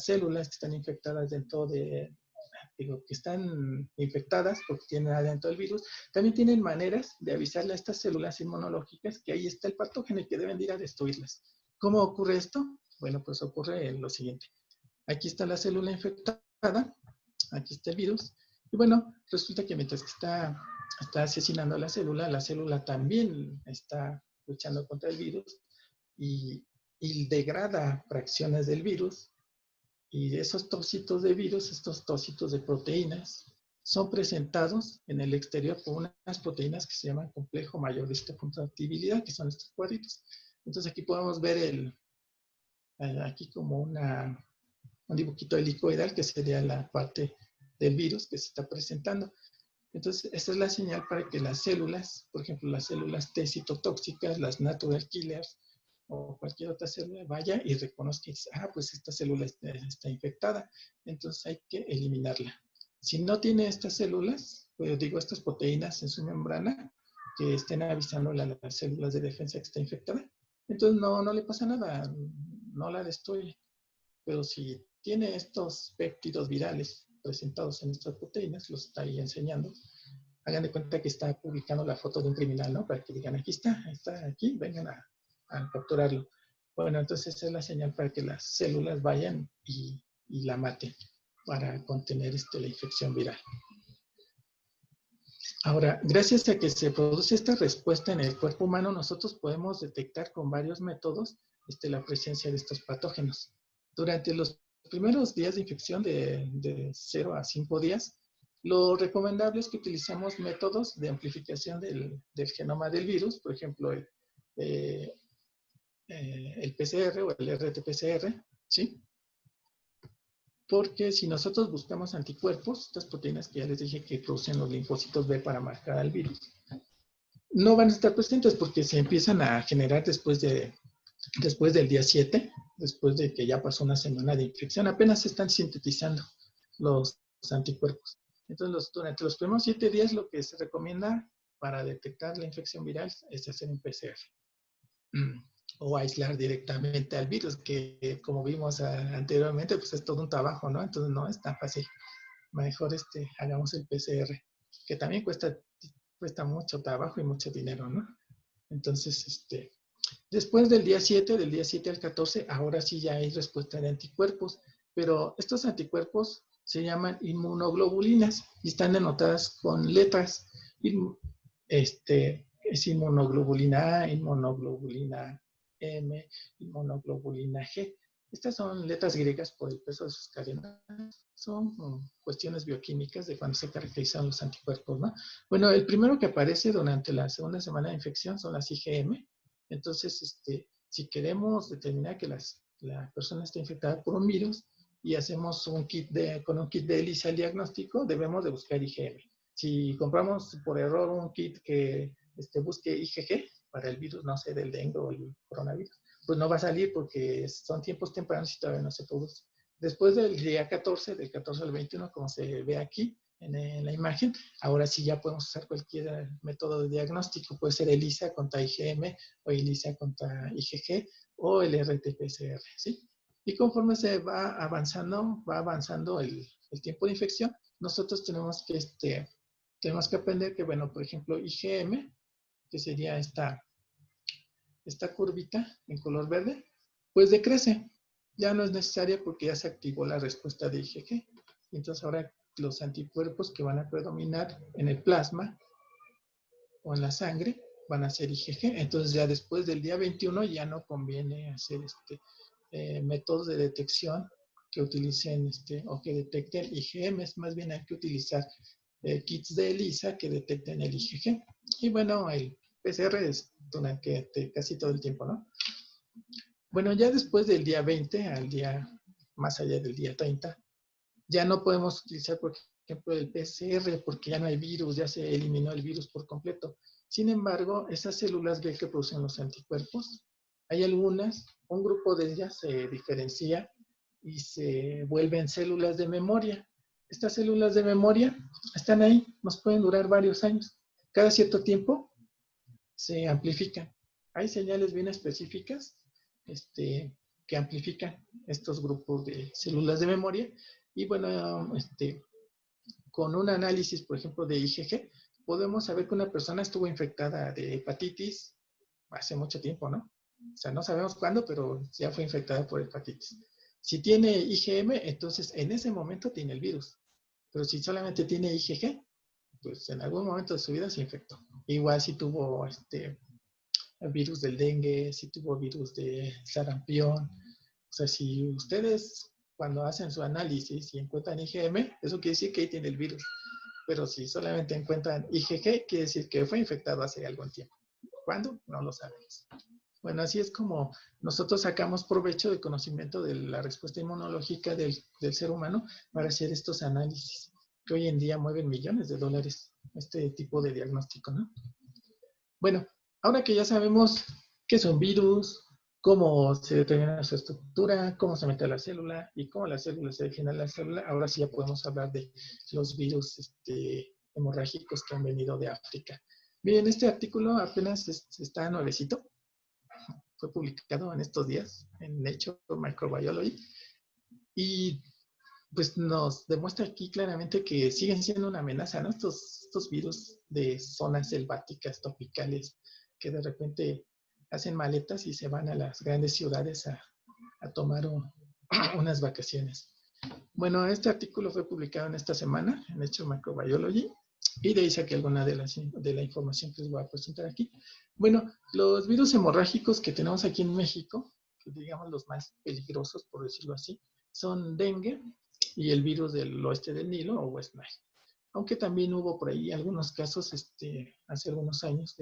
células que están infectadas que están infectadas porque tienen adentro el virus, también tienen maneras de avisarle a estas células inmunológicas que ahí está el patógeno y que deben ir a destruirlas. ¿Cómo ocurre esto? Bueno, pues ocurre lo siguiente. Aquí está la célula infectada, aquí está el virus, y bueno, resulta que mientras que está asesinando a la célula también está luchando contra el virus y degrada fracciones del virus. Y esos trocitos de virus, estos trocitos de proteínas, son presentados en el exterior por unas proteínas que se llaman complejo mayor de histocontractibilidad, que son estos cuadritos. Entonces aquí podemos ver aquí como un dibujito helicoidal, que sería la parte del virus que se está presentando. Entonces, esta es la señal para que las células, por ejemplo, las células T citotóxicas, las natural killers, o cualquier otra célula vaya y reconozca y dice, pues esta célula está infectada, entonces hay que eliminarla. Si no tiene estas células, pues digo, estas proteínas en su membrana, que estén avisando a las células de defensa que está infectada, entonces no le pasa nada, no la destruye. Pero si tiene estos péptidos virales presentados en estas proteínas, los está ahí enseñando, hagan de cuenta que está publicando la foto de un criminal, ¿no? Para que digan, aquí está aquí, vengan a capturarlo. Bueno, entonces esa es la señal para que las células vayan y la maten para contener la infección viral. Ahora, gracias a que se produce esta respuesta en el cuerpo humano, nosotros podemos detectar con varios métodos la presencia de estos patógenos. Durante los primeros días de infección, de 0 a 5 días, lo recomendable es que utilicemos métodos de amplificación del genoma del virus, por ejemplo, el PCR o el RT-PCR, ¿sí? Porque si nosotros buscamos anticuerpos, estas proteínas que ya les dije que producen los linfocitos B para marcar al virus, no van a estar presentes porque se empiezan a generar después del día 7, después de que ya pasó una semana de infección, apenas se están sintetizando los anticuerpos. Entonces, durante los primeros 7 días, lo que se recomienda para detectar la infección viral es hacer un PCR. O aislar directamente al virus, que como vimos anteriormente, pues es todo un trabajo, ¿no? Entonces no es tan fácil. Mejor hagamos el PCR, que también cuesta mucho trabajo y mucho dinero, ¿no? Entonces, después del día 7 al 14, ahora sí ya hay respuesta de anticuerpos, pero estos anticuerpos se llaman inmunoglobulinas y están denotadas con letras. Es inmunoglobulina A, inmunoglobulina M, inmunoglobulina G. Estas son letras griegas por el peso de sus cadenas. Son cuestiones bioquímicas de cuando se caracterizan los anticuerpos, ¿no? Bueno, el primero que aparece durante la segunda semana de infección son las IgM. Entonces, si queremos determinar que la persona está infectada por un virus y hacemos con un kit de ELISA el diagnóstico, debemos de buscar IgM. Si compramos por error un kit que busque IgG para el virus, no sé, del dengue o el coronavirus, pues no va a salir porque son tiempos tempranos y todavía no se produce. Después del día 14, del 14 al 21, como se ve aquí en la imagen, ahora sí ya podemos usar cualquier método de diagnóstico. Puede ser ELISA contra IgM o ELISA contra IgG o el RT-PCR, ¿sí? Y conforme se va avanzando el tiempo de infección, nosotros tenemos que aprender que, bueno, por ejemplo, IgM, que sería esta curvita en color verde, pues decrece. Ya no es necesaria porque ya se activó la respuesta de IgG. Entonces ahora los anticuerpos que van a predominar en el plasma o en la sangre van a ser IgG. Entonces ya después del día 21 ya no conviene hacer métodos de detección que utilicen o que detecten IgM. Es más bien hay que utilizar kits de ELISA que detecten el IgG. Y bueno, el PCR es durante casi todo el tiempo, ¿no? Bueno, ya después del día 20 al día, más allá del día 30, ya no podemos utilizar, por ejemplo, el PCR porque ya no hay virus, ya se eliminó el virus por completo. Sin embargo, esas células B que producen los anticuerpos, hay algunas, un grupo de ellas se diferencia y se vuelven células de memoria. Estas células de memoria están ahí, nos pueden durar varios años. Cada cierto tiempo se amplifican. Hay señales bien específicas que amplifican estos grupos de células de memoria. Y bueno, con un análisis, por ejemplo, de IgG, podemos saber que una persona estuvo infectada de hepatitis hace mucho tiempo, ¿no? O sea, no sabemos cuándo, pero ya fue infectada por hepatitis. Si tiene IgM, entonces en ese momento tiene el virus. Pero si solamente tiene IgG, pues en algún momento de su vida se infectó. Igual si tuvo virus del dengue, si tuvo virus de sarampión. O sea, si ustedes cuando hacen su análisis y encuentran IgM, eso quiere decir que ahí tiene el virus. Pero si solamente encuentran IgG, quiere decir que fue infectado hace algún tiempo. ¿Cuándo? No lo sabemos. Bueno, así es como nosotros sacamos provecho del conocimiento de la respuesta inmunológica del ser humano para hacer estos análisis, que hoy en día mueven millones de dólares este tipo de diagnóstico, ¿no? Bueno, ahora que ya sabemos qué es un virus, cómo se determina su estructura, cómo se mete a la célula y cómo la célula se define en la célula, ahora sí ya podemos hablar de los virus hemorrágicos que han venido de África. Miren, este artículo apenas está nuevecito. Fue publicado en estos días en Nature Microbiology y pues nos demuestra aquí claramente que siguen siendo una amenaza, ¿no? Estos virus de zonas selváticas tropicales que de repente hacen maletas y se van a las grandes ciudades a tomar unas vacaciones. Bueno, este artículo fue publicado en esta semana en Nature Microbiology y de ahí saqué alguna de la información que les voy a presentar aquí. Bueno, los virus hemorrágicos que tenemos aquí en México, que digamos los más peligrosos, por decirlo así, son dengue y el virus del oeste del Nilo o West Nile. Aunque también hubo por ahí algunos casos hace algunos años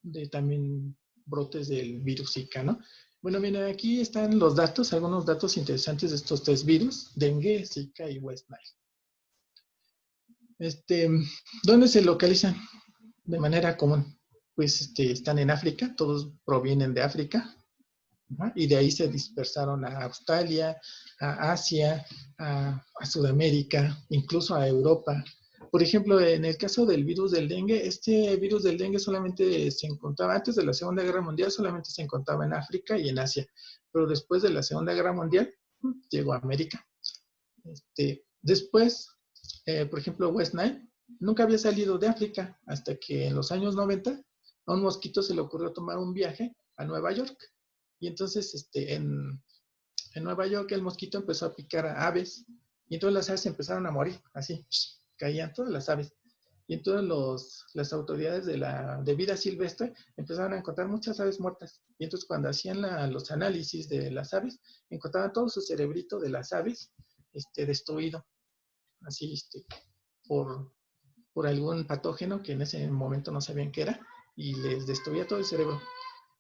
de también brotes del virus Zika, ¿no? Bueno, miren, aquí están los datos, algunos datos interesantes de estos tres virus, dengue, Zika y West Nile. ¿Dónde se localizan de manera común? Pues están en África, todos provienen de África, ¿no? Y de ahí se dispersaron a Australia, a Asia, a Sudamérica, incluso a Europa. Por ejemplo, en el caso del virus del dengue, este virus del dengue solamente se encontraba, antes de la Segunda Guerra Mundial, solamente se encontraba en África y en Asia, pero después de la Segunda Guerra Mundial llegó a América. Después, por ejemplo, West Nile nunca había salido de África hasta que en los años 90 a un mosquito se le ocurrió tomar un viaje a Nueva York. Y entonces en Nueva York el mosquito empezó a picar a aves y entonces las aves empezaron a morir, así, caían todas las aves. Y entonces las autoridades de vida silvestre empezaron a encontrar muchas aves muertas. Y entonces cuando hacían los análisis de las aves, encontraban todo su cerebrito de las aves destruido, así por algún patógeno que en ese momento no sabían qué era, y les destruía todo el cerebro.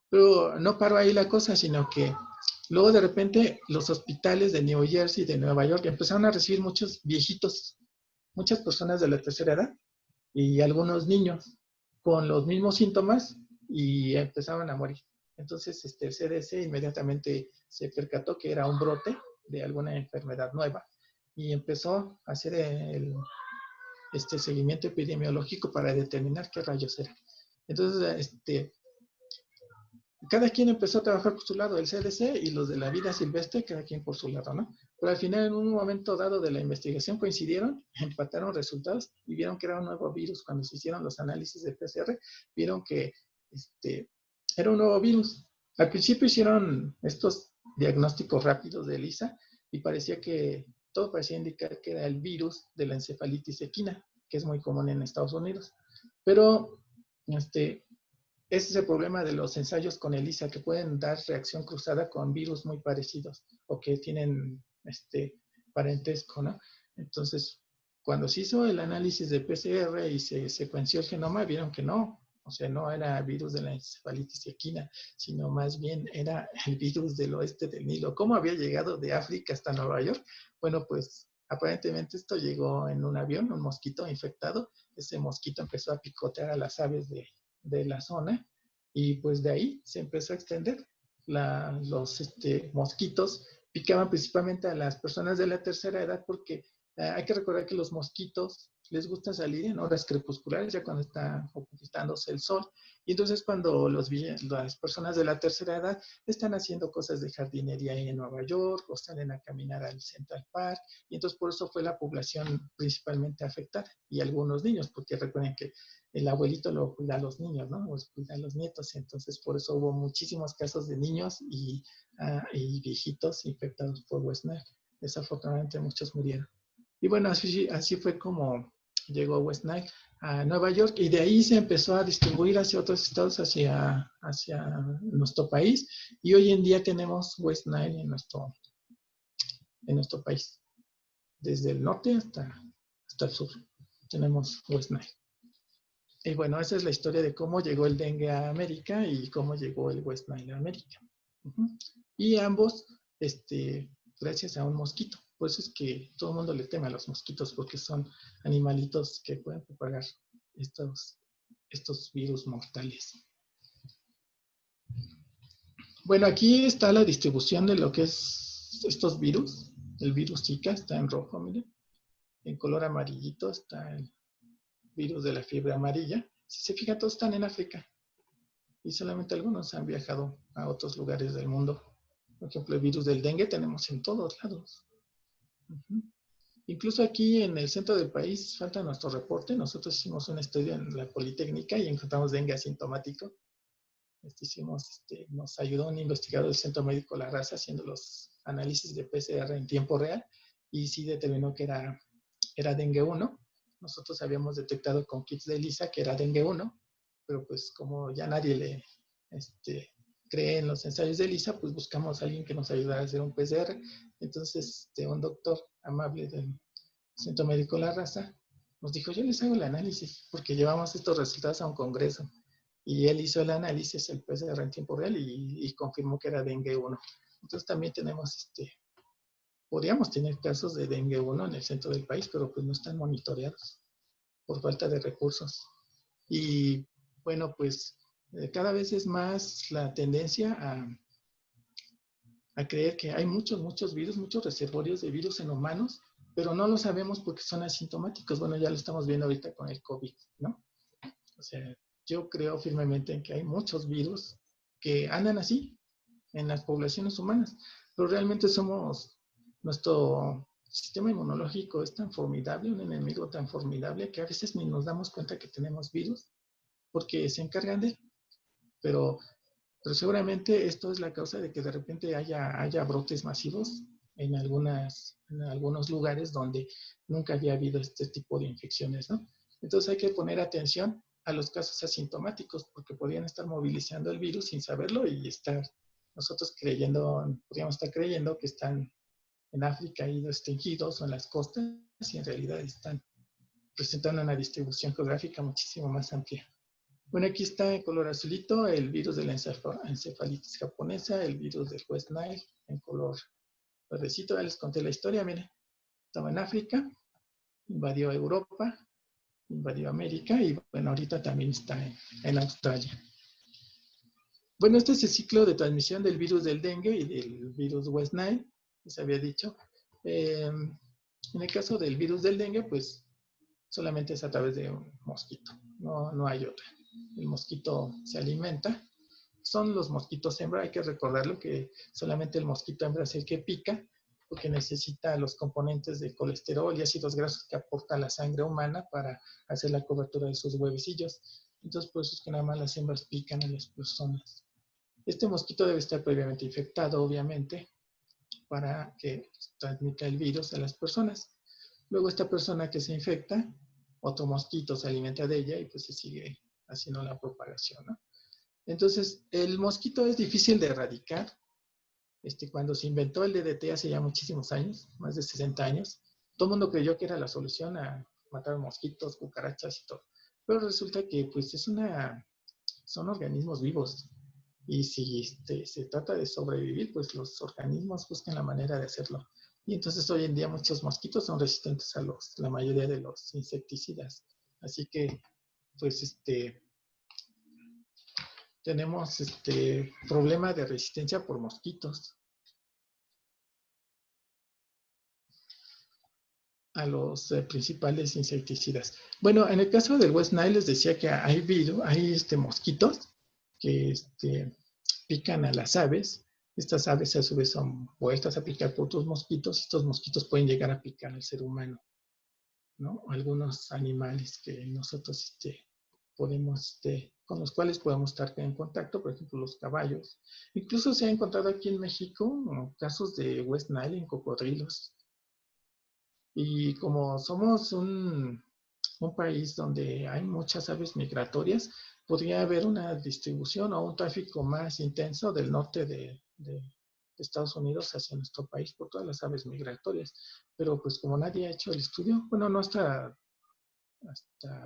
Pero no paró ahí la cosa, sino que luego de repente los hospitales de New Jersey y de Nueva York empezaron a recibir muchos viejitos, muchas personas de la tercera edad y algunos niños con los mismos síntomas y empezaban a morir. Entonces el CDC inmediatamente se percató que era un brote de alguna enfermedad nueva y empezó a hacer el seguimiento epidemiológico para determinar qué rayos era. Entonces, cada quien empezó a trabajar por su lado, el CDC y los de la vida silvestre, cada quien por su lado, ¿no? Pero al final, en un momento dado de la investigación, coincidieron, empataron resultados y vieron que era un nuevo virus. Cuando se hicieron los análisis de PCR, vieron que era un nuevo virus. Al principio hicieron estos diagnósticos rápidos de ELISA y todo parecía indicar que era el virus de la encefalitis equina, que es muy común en Estados Unidos. Pero ese es el problema de los ensayos con ELISA, que pueden dar reacción cruzada con virus muy parecidos o que tienen parentesco, ¿no? Entonces, cuando se hizo el análisis de PCR y se secuenció el genoma, vieron que no. O sea, no era virus de la encefalitis equina, sino más bien era el virus del oeste del Nilo. ¿Cómo había llegado de África hasta Nueva York? Bueno, pues aparentemente esto llegó en un avión, un mosquito infectado. Ese mosquito empezó a picotear a las aves de la zona y pues de ahí se empezó a extender. Los mosquitos picaban principalmente a las personas de la tercera edad porque hay que recordar que los mosquitos les gusta salir en horas crepusculares, ya cuando está ocultándose el sol. Y entonces cuando las personas de la tercera edad están haciendo cosas de jardinería en Nueva York o salen a caminar al Central Park, y entonces por eso fue la población principalmente afectada y algunos niños, porque recuerden que el abuelito lo cuida a los niños, ¿no? O cuida a los nietos, entonces por eso hubo muchísimos casos de niños y viejitos infectados por West Nile. Desafortunadamente muchos murieron. Y bueno, así fue como llegó West Nile a Nueva York y de ahí se empezó a distribuir hacia otros estados, hacia nuestro país, y hoy en día tenemos West Nile en nuestro país. Desde el norte hasta el sur tenemos West Nile. Y bueno, esa es la historia de cómo llegó el dengue a América y cómo llegó el West Nile a América. Y ambos, gracias a un mosquito. Por eso es que todo el mundo le teme a los mosquitos, porque son animalitos que pueden propagar estos virus mortales. Bueno, aquí está la distribución de lo que es estos virus. El virus Zika está en rojo, miren. En color amarillito está el virus de la fiebre amarilla. Si se fijan, todos están en África. Y solamente algunos han viajado a otros lugares del mundo. Por ejemplo, el virus del dengue tenemos en todos lados. Incluso aquí en el centro del país falta nuestro reporte. Nosotros hicimos un estudio en la Politécnica y encontramos dengue asintomático. Nos ayudó un investigador del Centro Médico La Raza haciendo los análisis de PCR en tiempo real y sí determinó que era dengue 1. Nosotros habíamos detectado con kits de ELISA que era dengue 1, pero pues como ya nadie le cree en los ensayos de ELISA, pues buscamos a alguien que nos ayudara a hacer un PCR. Entonces, un doctor amable del Centro Médico La Raza nos dijo, yo les hago el análisis, porque llevamos estos resultados a un congreso. Y él hizo el análisis, el PCR en tiempo real, y confirmó que era dengue 1. Entonces también tenemos, podríamos tener casos de dengue 1 en el centro del país, pero pues no están monitoreados por falta de recursos. Y bueno, pues cada vez es más la tendencia a creer que hay muchos virus, muchos reservorios de virus en humanos, pero no lo sabemos porque son asintomáticos. Bueno, ya lo estamos viendo ahorita con el COVID, ¿no? O sea, yo creo firmemente en que hay muchos virus que andan así en las poblaciones humanas, pero realmente nuestro sistema inmunológico es tan formidable, un enemigo tan formidable, que a veces ni nos damos cuenta que tenemos virus porque se encargan de él. Pero seguramente esto es la causa de que de repente haya brotes masivos en algunos lugares donde nunca había habido este tipo de infecciones, ¿no? Entonces hay que poner atención a los casos asintomáticos, porque podrían estar movilizando el virus sin saberlo y nosotros podríamos estar creyendo que están en África ahí restringidos o en las costas, y en realidad están presentando una distribución geográfica muchísimo más amplia. Bueno, aquí está en color azulito el virus de la encefalitis japonesa, el virus del West Nile en color verdecito. Ya les conté la historia, miren. Estaba en África, invadió Europa, invadió América y bueno, ahorita también está en Australia. Bueno, este es el ciclo de transmisión del virus del dengue y del virus West Nile, les había dicho. En el caso del virus del dengue, pues solamente es a través de un mosquito, no hay otra. El mosquito se alimenta. Son los mosquitos hembra, hay que recordarlo que solamente el mosquito hembra es el que pica, porque necesita los componentes de colesterol y ácidos grasos que aporta la sangre humana para hacer la cobertura de sus huevecillos. Entonces, por eso es que nada más las hembras pican a las personas. Este mosquito debe estar previamente infectado, obviamente, para que transmita el virus a las personas. Luego esta persona que se infecta, otro mosquito se alimenta de ella y pues se sigue haciendo la propagación, ¿no? Entonces, el mosquito es difícil de erradicar. Cuando se inventó el DDT hace ya muchísimos años, más de 60 años, todo el mundo creyó que era la solución a matar mosquitos, cucarachas y todo. Pero resulta que pues son organismos vivos. Y si se trata de sobrevivir, pues los organismos buscan la manera de hacerlo. Y entonces hoy en día muchos mosquitos son resistentes a la mayoría de los insecticidas. Así que, pues, tenemos problema de resistencia por mosquitos a los principales insecticidas. Bueno, en el caso del West Nile les decía que hay mosquitos que pican a las aves. Estas aves a su vez son vueltas a picar por otros mosquitos. Estos mosquitos pueden llegar a picar al ser humano, ¿no? Algunos animales que nosotros con los cuales podemos estar en contacto, por ejemplo, los caballos. Incluso se ha encontrado aquí en México casos de West Nile en cocodrilos. Y como somos un país donde hay muchas aves migratorias, podría haber una distribución o un tráfico más intenso del norte de Estados Unidos hacia nuestro país por todas las aves migratorias. Pero pues como nadie ha hecho el estudio, bueno, no hasta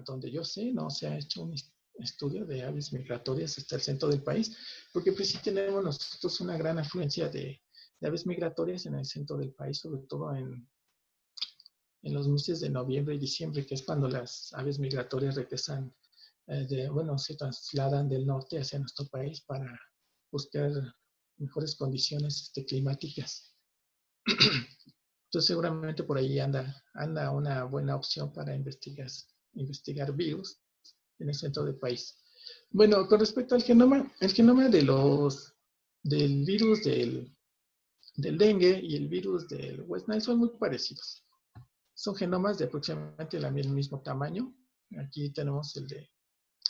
donde yo sé, no se ha hecho un estudio de aves migratorias hasta el centro del país, porque pues sí tenemos nosotros una gran afluencia de aves migratorias en el centro del país, sobre todo en los meses de noviembre y diciembre, que es cuando las aves migratorias regresan, se trasladan del norte hacia nuestro país para buscar mejores condiciones climáticas. Entonces seguramente por ahí anda una buena opción para investigar virus en el centro del país. Bueno, con respecto al genoma, el genoma del virus del dengue y el virus del West Nile son muy parecidos. Son genomas de aproximadamente el mismo tamaño. Aquí tenemos el de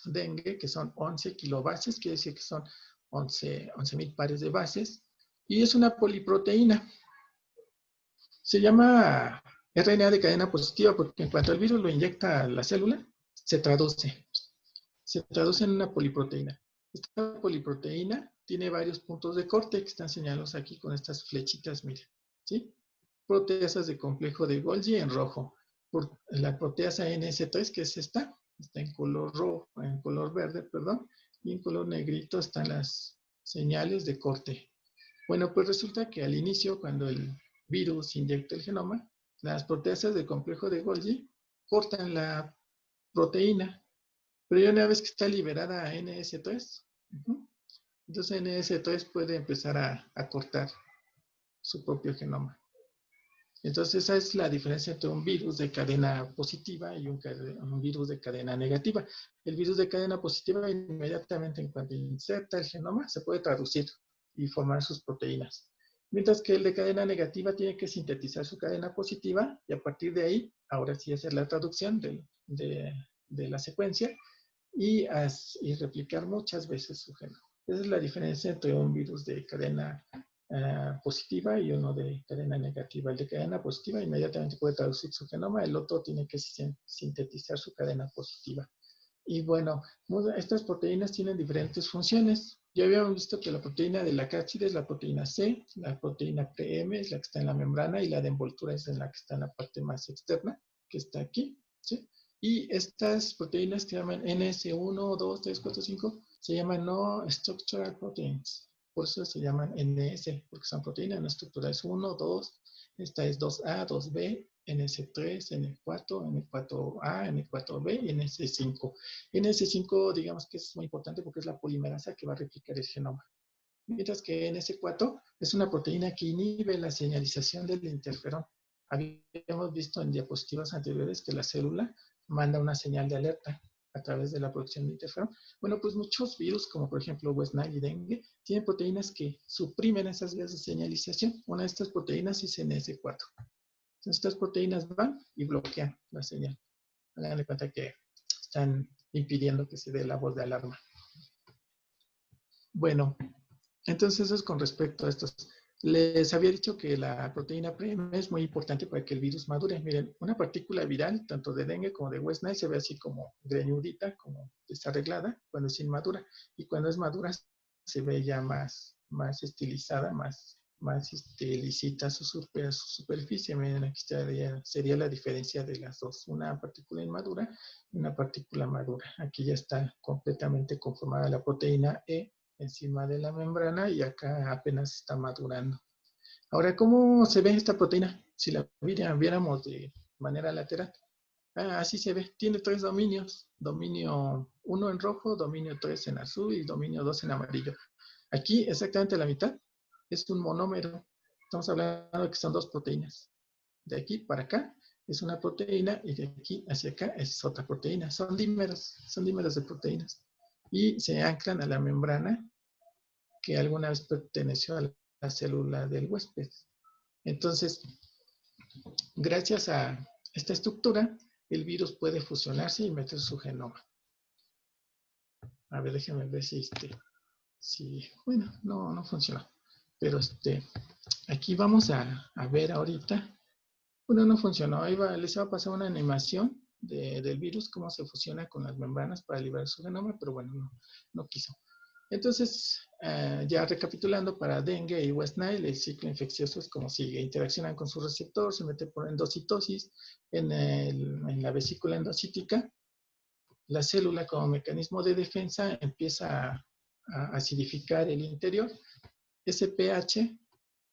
dengue, que son 11 kilobases, quiere decir que son 11,000 pares de bases. Y es una poliproteína. Se llama RNA de cadena positiva porque en cuanto el virus lo inyecta a la célula, se traduce en una poliproteína. Esta poliproteína tiene varios puntos de corte que están señalados aquí con estas flechitas, miren, ¿sí? Proteasas de complejo de Golgi en rojo. La proteasa NS3, que es esta, está en color rojo, en color verde, perdón, y en color negrito están las señales de corte. Bueno, pues resulta que al inicio, cuando el virus inyecta el genoma, las proteasas del complejo de Golgi cortan la proteína, pero ya una vez que está liberada a NS3, entonces NS3 puede empezar a cortar su propio genoma. Entonces esa es la diferencia entre un virus de cadena positiva y un virus de cadena negativa. El virus de cadena positiva inmediatamente en cuanto inserta el genoma se puede traducir y formar sus proteínas. Mientras que el de cadena negativa tiene que sintetizar su cadena positiva y a partir de ahí, ahora sí hacer la traducción de la secuencia y replicar muchas veces su genoma. Esa es la diferencia entre un virus de cadena positiva y uno de cadena negativa. El de cadena positiva inmediatamente puede traducir su genoma, el otro tiene que sintetizar su cadena positiva. Y bueno, estas proteínas tienen diferentes funciones. Ya habíamos visto que la proteína de la cápside es la proteína C, la proteína PM es la que está en la membrana y la de envoltura es la que está en la parte más externa, que está aquí, ¿sí? Y estas proteínas que se llaman NS1, 2, 3, 4, 5, se llaman No Structural Proteins. Por eso se llaman NS, porque son proteínas no estructurales 1, 2, esta es 2A, 2B, NS3, N4, N4A, N4B y NS5. NS5, digamos que es muy importante porque es la polimerasa que va a replicar el genoma. Mientras que NS4 es una proteína que inhibe la señalización del interferón. Habíamos visto en diapositivas anteriores que la célula manda una señal de alerta a través de la producción de interferón. Bueno, pues muchos virus, como por ejemplo West Nile y dengue, tienen proteínas que suprimen esas vías de señalización. Una de estas proteínas es NS4. Entonces, estas proteínas van y bloquean la señal. Hagan de cuenta que están impidiendo que se dé la voz de alarma. Bueno, entonces eso es con respecto a estos. Les había dicho que la proteína PM es muy importante para que el virus madure. Miren, una partícula viral, tanto de dengue como de West Nile, se ve así como greñudita, como desarreglada, cuando es inmadura. Y cuando es madura, se ve ya más estilizada, más lisita su superficie. Miren, aquí sería la diferencia de las dos. Una partícula inmadura y una partícula madura. Aquí ya está completamente conformada la proteína E encima de la membrana y acá apenas está madurando. Ahora, ¿cómo se ve esta proteína? Si la viéramos de manera lateral. Así se ve. Tiene 3 dominios. Dominio 1 en rojo, dominio 3 en azul y dominio 2 en amarillo. Aquí, exactamente la mitad, es un monómero. Estamos hablando de que son 2 proteínas. De aquí para acá es una proteína y de aquí hacia acá es otra proteína. Son dímeros de proteínas. Y se anclan a la membrana que alguna vez perteneció a la célula del huésped. Entonces, gracias a esta estructura, el virus puede fusionarse y meter su genoma. A ver, déjenme ver bueno, no funcionó. Pero aquí vamos a ver ahorita. Bueno, no funcionó. Les iba a pasar una animación del virus, cómo se fusiona con las membranas para liberar su genoma, pero bueno, no quiso. Entonces, ya recapitulando, para dengue y West Nile, el ciclo infeccioso es como sigue. Interaccionan con su receptor, se mete por endocitosis en la vesícula endocítica. La célula, como mecanismo de defensa, empieza a acidificar el interior. Ese pH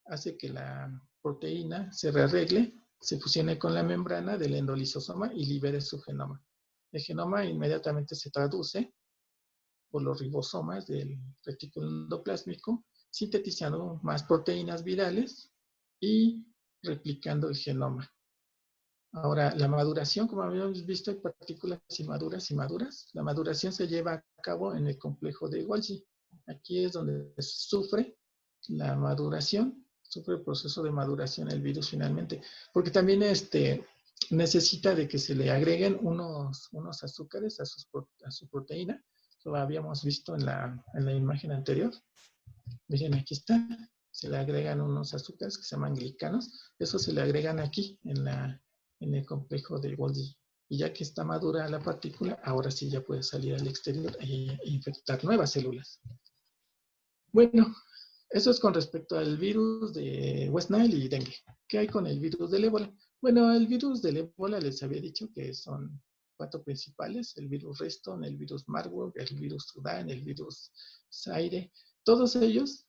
hace que la proteína se rearregle, se fusione con la membrana del endolisosoma y libere su genoma. El genoma inmediatamente se traduce por los ribosomas del retículo endoplásmico, sintetizando más proteínas virales y replicando el genoma. Ahora, la maduración, como habíamos visto, hay partículas inmaduras y maduras. La maduración se lleva a cabo en el complejo de Golgi. Aquí es donde sufre la maduración, sufre el proceso de maduración el virus finalmente, porque también necesita de que se le agreguen unos azúcares a su proteína. Lo habíamos visto en la imagen anterior. Miren, aquí está. Se le agregan unos azúcares que se llaman glicanos. Eso se le agregan aquí en el complejo de Golgi. Y ya que está madura la partícula, ahora sí ya puede salir al exterior e infectar nuevas células. Bueno, eso es con respecto al virus de West Nile y dengue. ¿Qué hay con el virus del ébola? Bueno, el virus del ébola les había dicho que son 4 principales: el virus Reston, el virus Marburg, el virus Sudán, el virus Zaire. Todos ellos,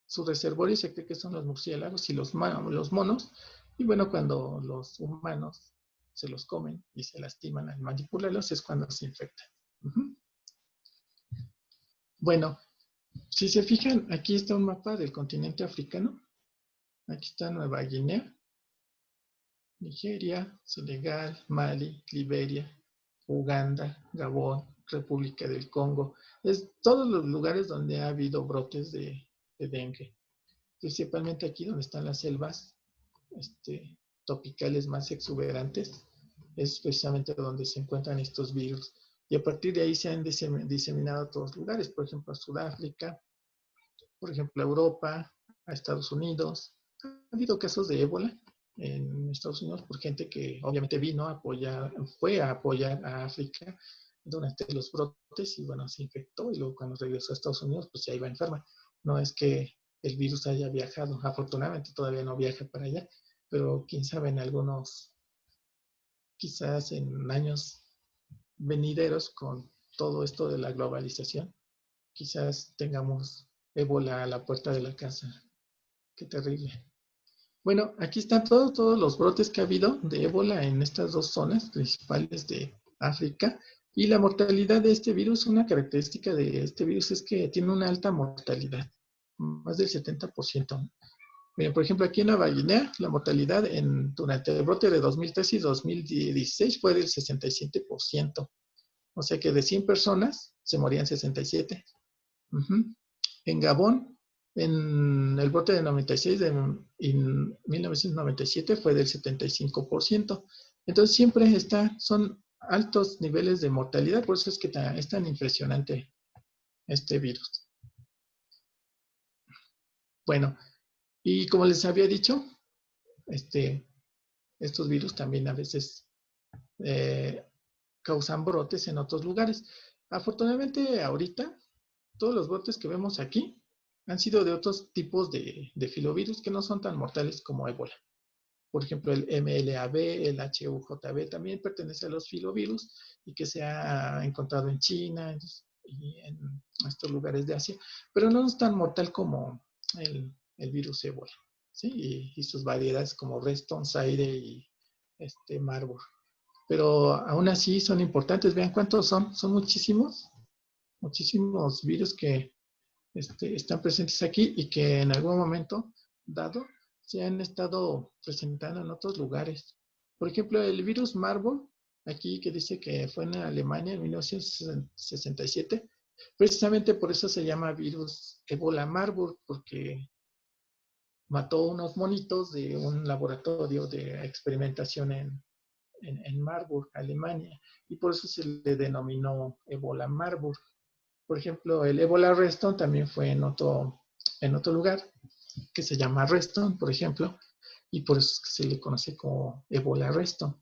su reservorio se cree que son los murciélagos y los monos. Y bueno, cuando los humanos se los comen y se lastiman al manipularlos es cuando se infectan. Bueno, si se fijan, aquí está un mapa del continente africano. Aquí está Nueva Guinea, Nigeria, Senegal, Mali, Liberia, Uganda, Gabón, República del Congo. Es todos los lugares donde ha habido brotes de dengue. Principalmente aquí donde están las selvas tropicales más exuberantes, es precisamente donde se encuentran estos virus. Y a partir de ahí se han diseminado a todos lugares, por ejemplo, a Sudáfrica, por ejemplo, a Europa, a Estados Unidos. Ha habido casos de ébola en Estados Unidos por gente que obviamente vino a apoyar, fue a apoyar a África durante los brotes y bueno, se infectó y luego cuando regresó a Estados Unidos pues ya iba enferma. No es que el virus haya viajado, afortunadamente todavía no viaja para allá, pero quién sabe en algunos, quizás en años venideros con todo esto de la globalización, quizás tengamos ébola a la puerta de la casa. Qué terrible. Bueno, aquí están todos los brotes que ha habido de ébola en estas dos zonas principales de África. Y la mortalidad de este virus, una característica de este virus es que tiene una alta mortalidad, más del 70%. Miren, por ejemplo, aquí en Nueva Guinea, la mortalidad durante el brote de 2013 y 2016 fue del 67%. O sea que de 100 personas se morían 67. En Gabón, en el brote de 96 en 1997 fue del 75%. Entonces siempre son altos niveles de mortalidad, por eso es que es tan impresionante este virus. Bueno, y como les había dicho, estos virus también a veces causan brotes en otros lugares. Afortunadamente ahorita, todos los brotes que vemos aquí han sido de otros tipos de filovirus que no son tan mortales como ébola. Por ejemplo, el MLAB, el HUJB también pertenece a los filovirus y que se ha encontrado en China y en estos lugares de Asia, pero no es tan mortal como el virus ébola, ¿sí? Y sus variedades como Reston, Zaire y Marburg. Pero aún así son importantes. Vean cuántos son. Son muchísimos virus que están presentes aquí y que en algún momento dado se han estado presentando en otros lugares. Por ejemplo, el virus Marburg, aquí que dice que fue en Alemania en 1967, precisamente por eso se llama virus Ebola Marburg, porque mató unos monitos de un laboratorio de experimentación en Marburg, Alemania, y por eso se le denominó Ebola Marburg. Por ejemplo, el Ebola Reston también fue en otro lugar que se llama Reston, por ejemplo, y por eso es que se le conoce como Ebola Reston.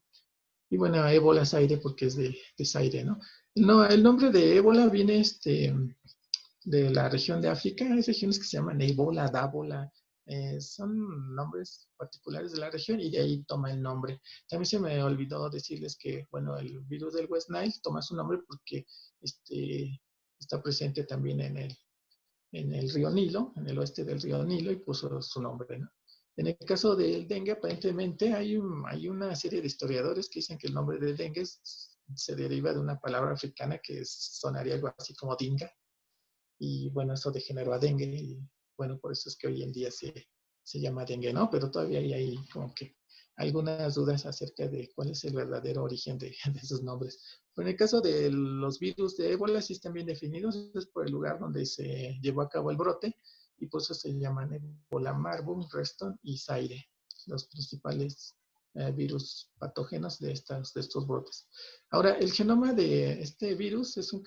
Y bueno, Ebola Zaire porque es de Zaire, ¿no? No, el nombre de Ebola viene de la región de África. Hay regiones que se llaman Ebola, Dábola, son nombres particulares de la región y de ahí toma el nombre. También se me olvidó decirles que, bueno, el virus del West Nile toma su nombre porque está presente también en el río Nilo, en el oeste del río Nilo, y puso su nombre, ¿no? En el caso del dengue, aparentemente hay una serie de historiadores que dicen que el nombre del dengue se deriva de una palabra africana que sonaría algo así como dinga, y bueno, eso degeneró a dengue, y bueno, por eso es que hoy en día se llama dengue, ¿no? Pero todavía hay como que algunas dudas acerca de cuál es el verdadero origen de esos nombres. Pero en el caso de los virus de ébola, sí están bien definidos, es por el lugar donde se llevó a cabo el brote, y por eso se llaman ébola, Marburg, Reston y Zaire, los principales virus patógenos de estos brotes. Ahora, el genoma de este virus es un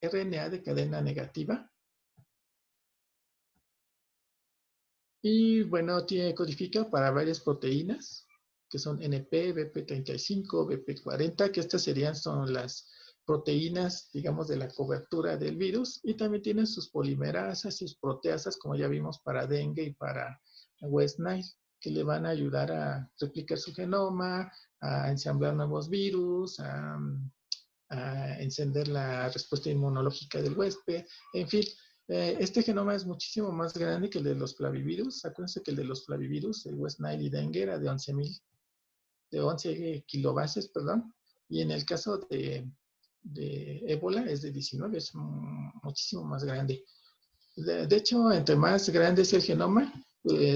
RNA de cadena negativa. Y bueno, codifica para varias proteínas, que son NP, BP35, BP40, que estas son las proteínas, digamos, de la cobertura del virus. Y también tienen sus polimerasas, sus proteasas, como ya vimos para dengue y para West Nile, que le van a ayudar a replicar su genoma, a ensamblar nuevos virus, a encender la respuesta inmunológica del huésped, en fin. Este genoma es muchísimo más grande que el de los flavivirus. Acuérdense que el de los flavivirus, el West Nile y dengue, era de 11 kilobases, perdón. Y en el caso de ébola es de 19, es muchísimo más grande. De hecho, entre más grande es el genoma,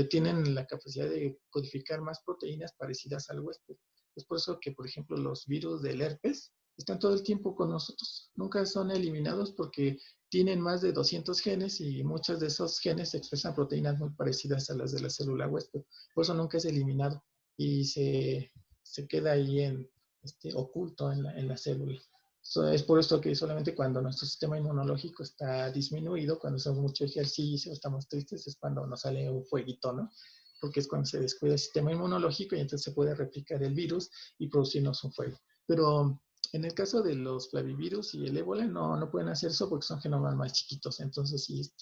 tienen la capacidad de codificar más proteínas parecidas al huésped. Es por eso que, por ejemplo, los virus del herpes están todo el tiempo con nosotros. Nunca son eliminados porque tienen más de 200 genes y muchos de esos genes expresan proteínas muy parecidas a las de la célula huésped. Por eso nunca es eliminado y se queda ahí oculto en la célula. Es por esto que solamente cuando nuestro sistema inmunológico está disminuido, cuando hacemos mucho ejercicio, estamos tristes, es cuando nos sale un fueguito, ¿no? Porque es cuando se descuida el sistema inmunológico y entonces se puede replicar el virus y producirnos un fuego. Pero en el caso de los flavivirus y el ébola, no pueden hacer eso porque son genomas más chiquitos. Entonces, sí,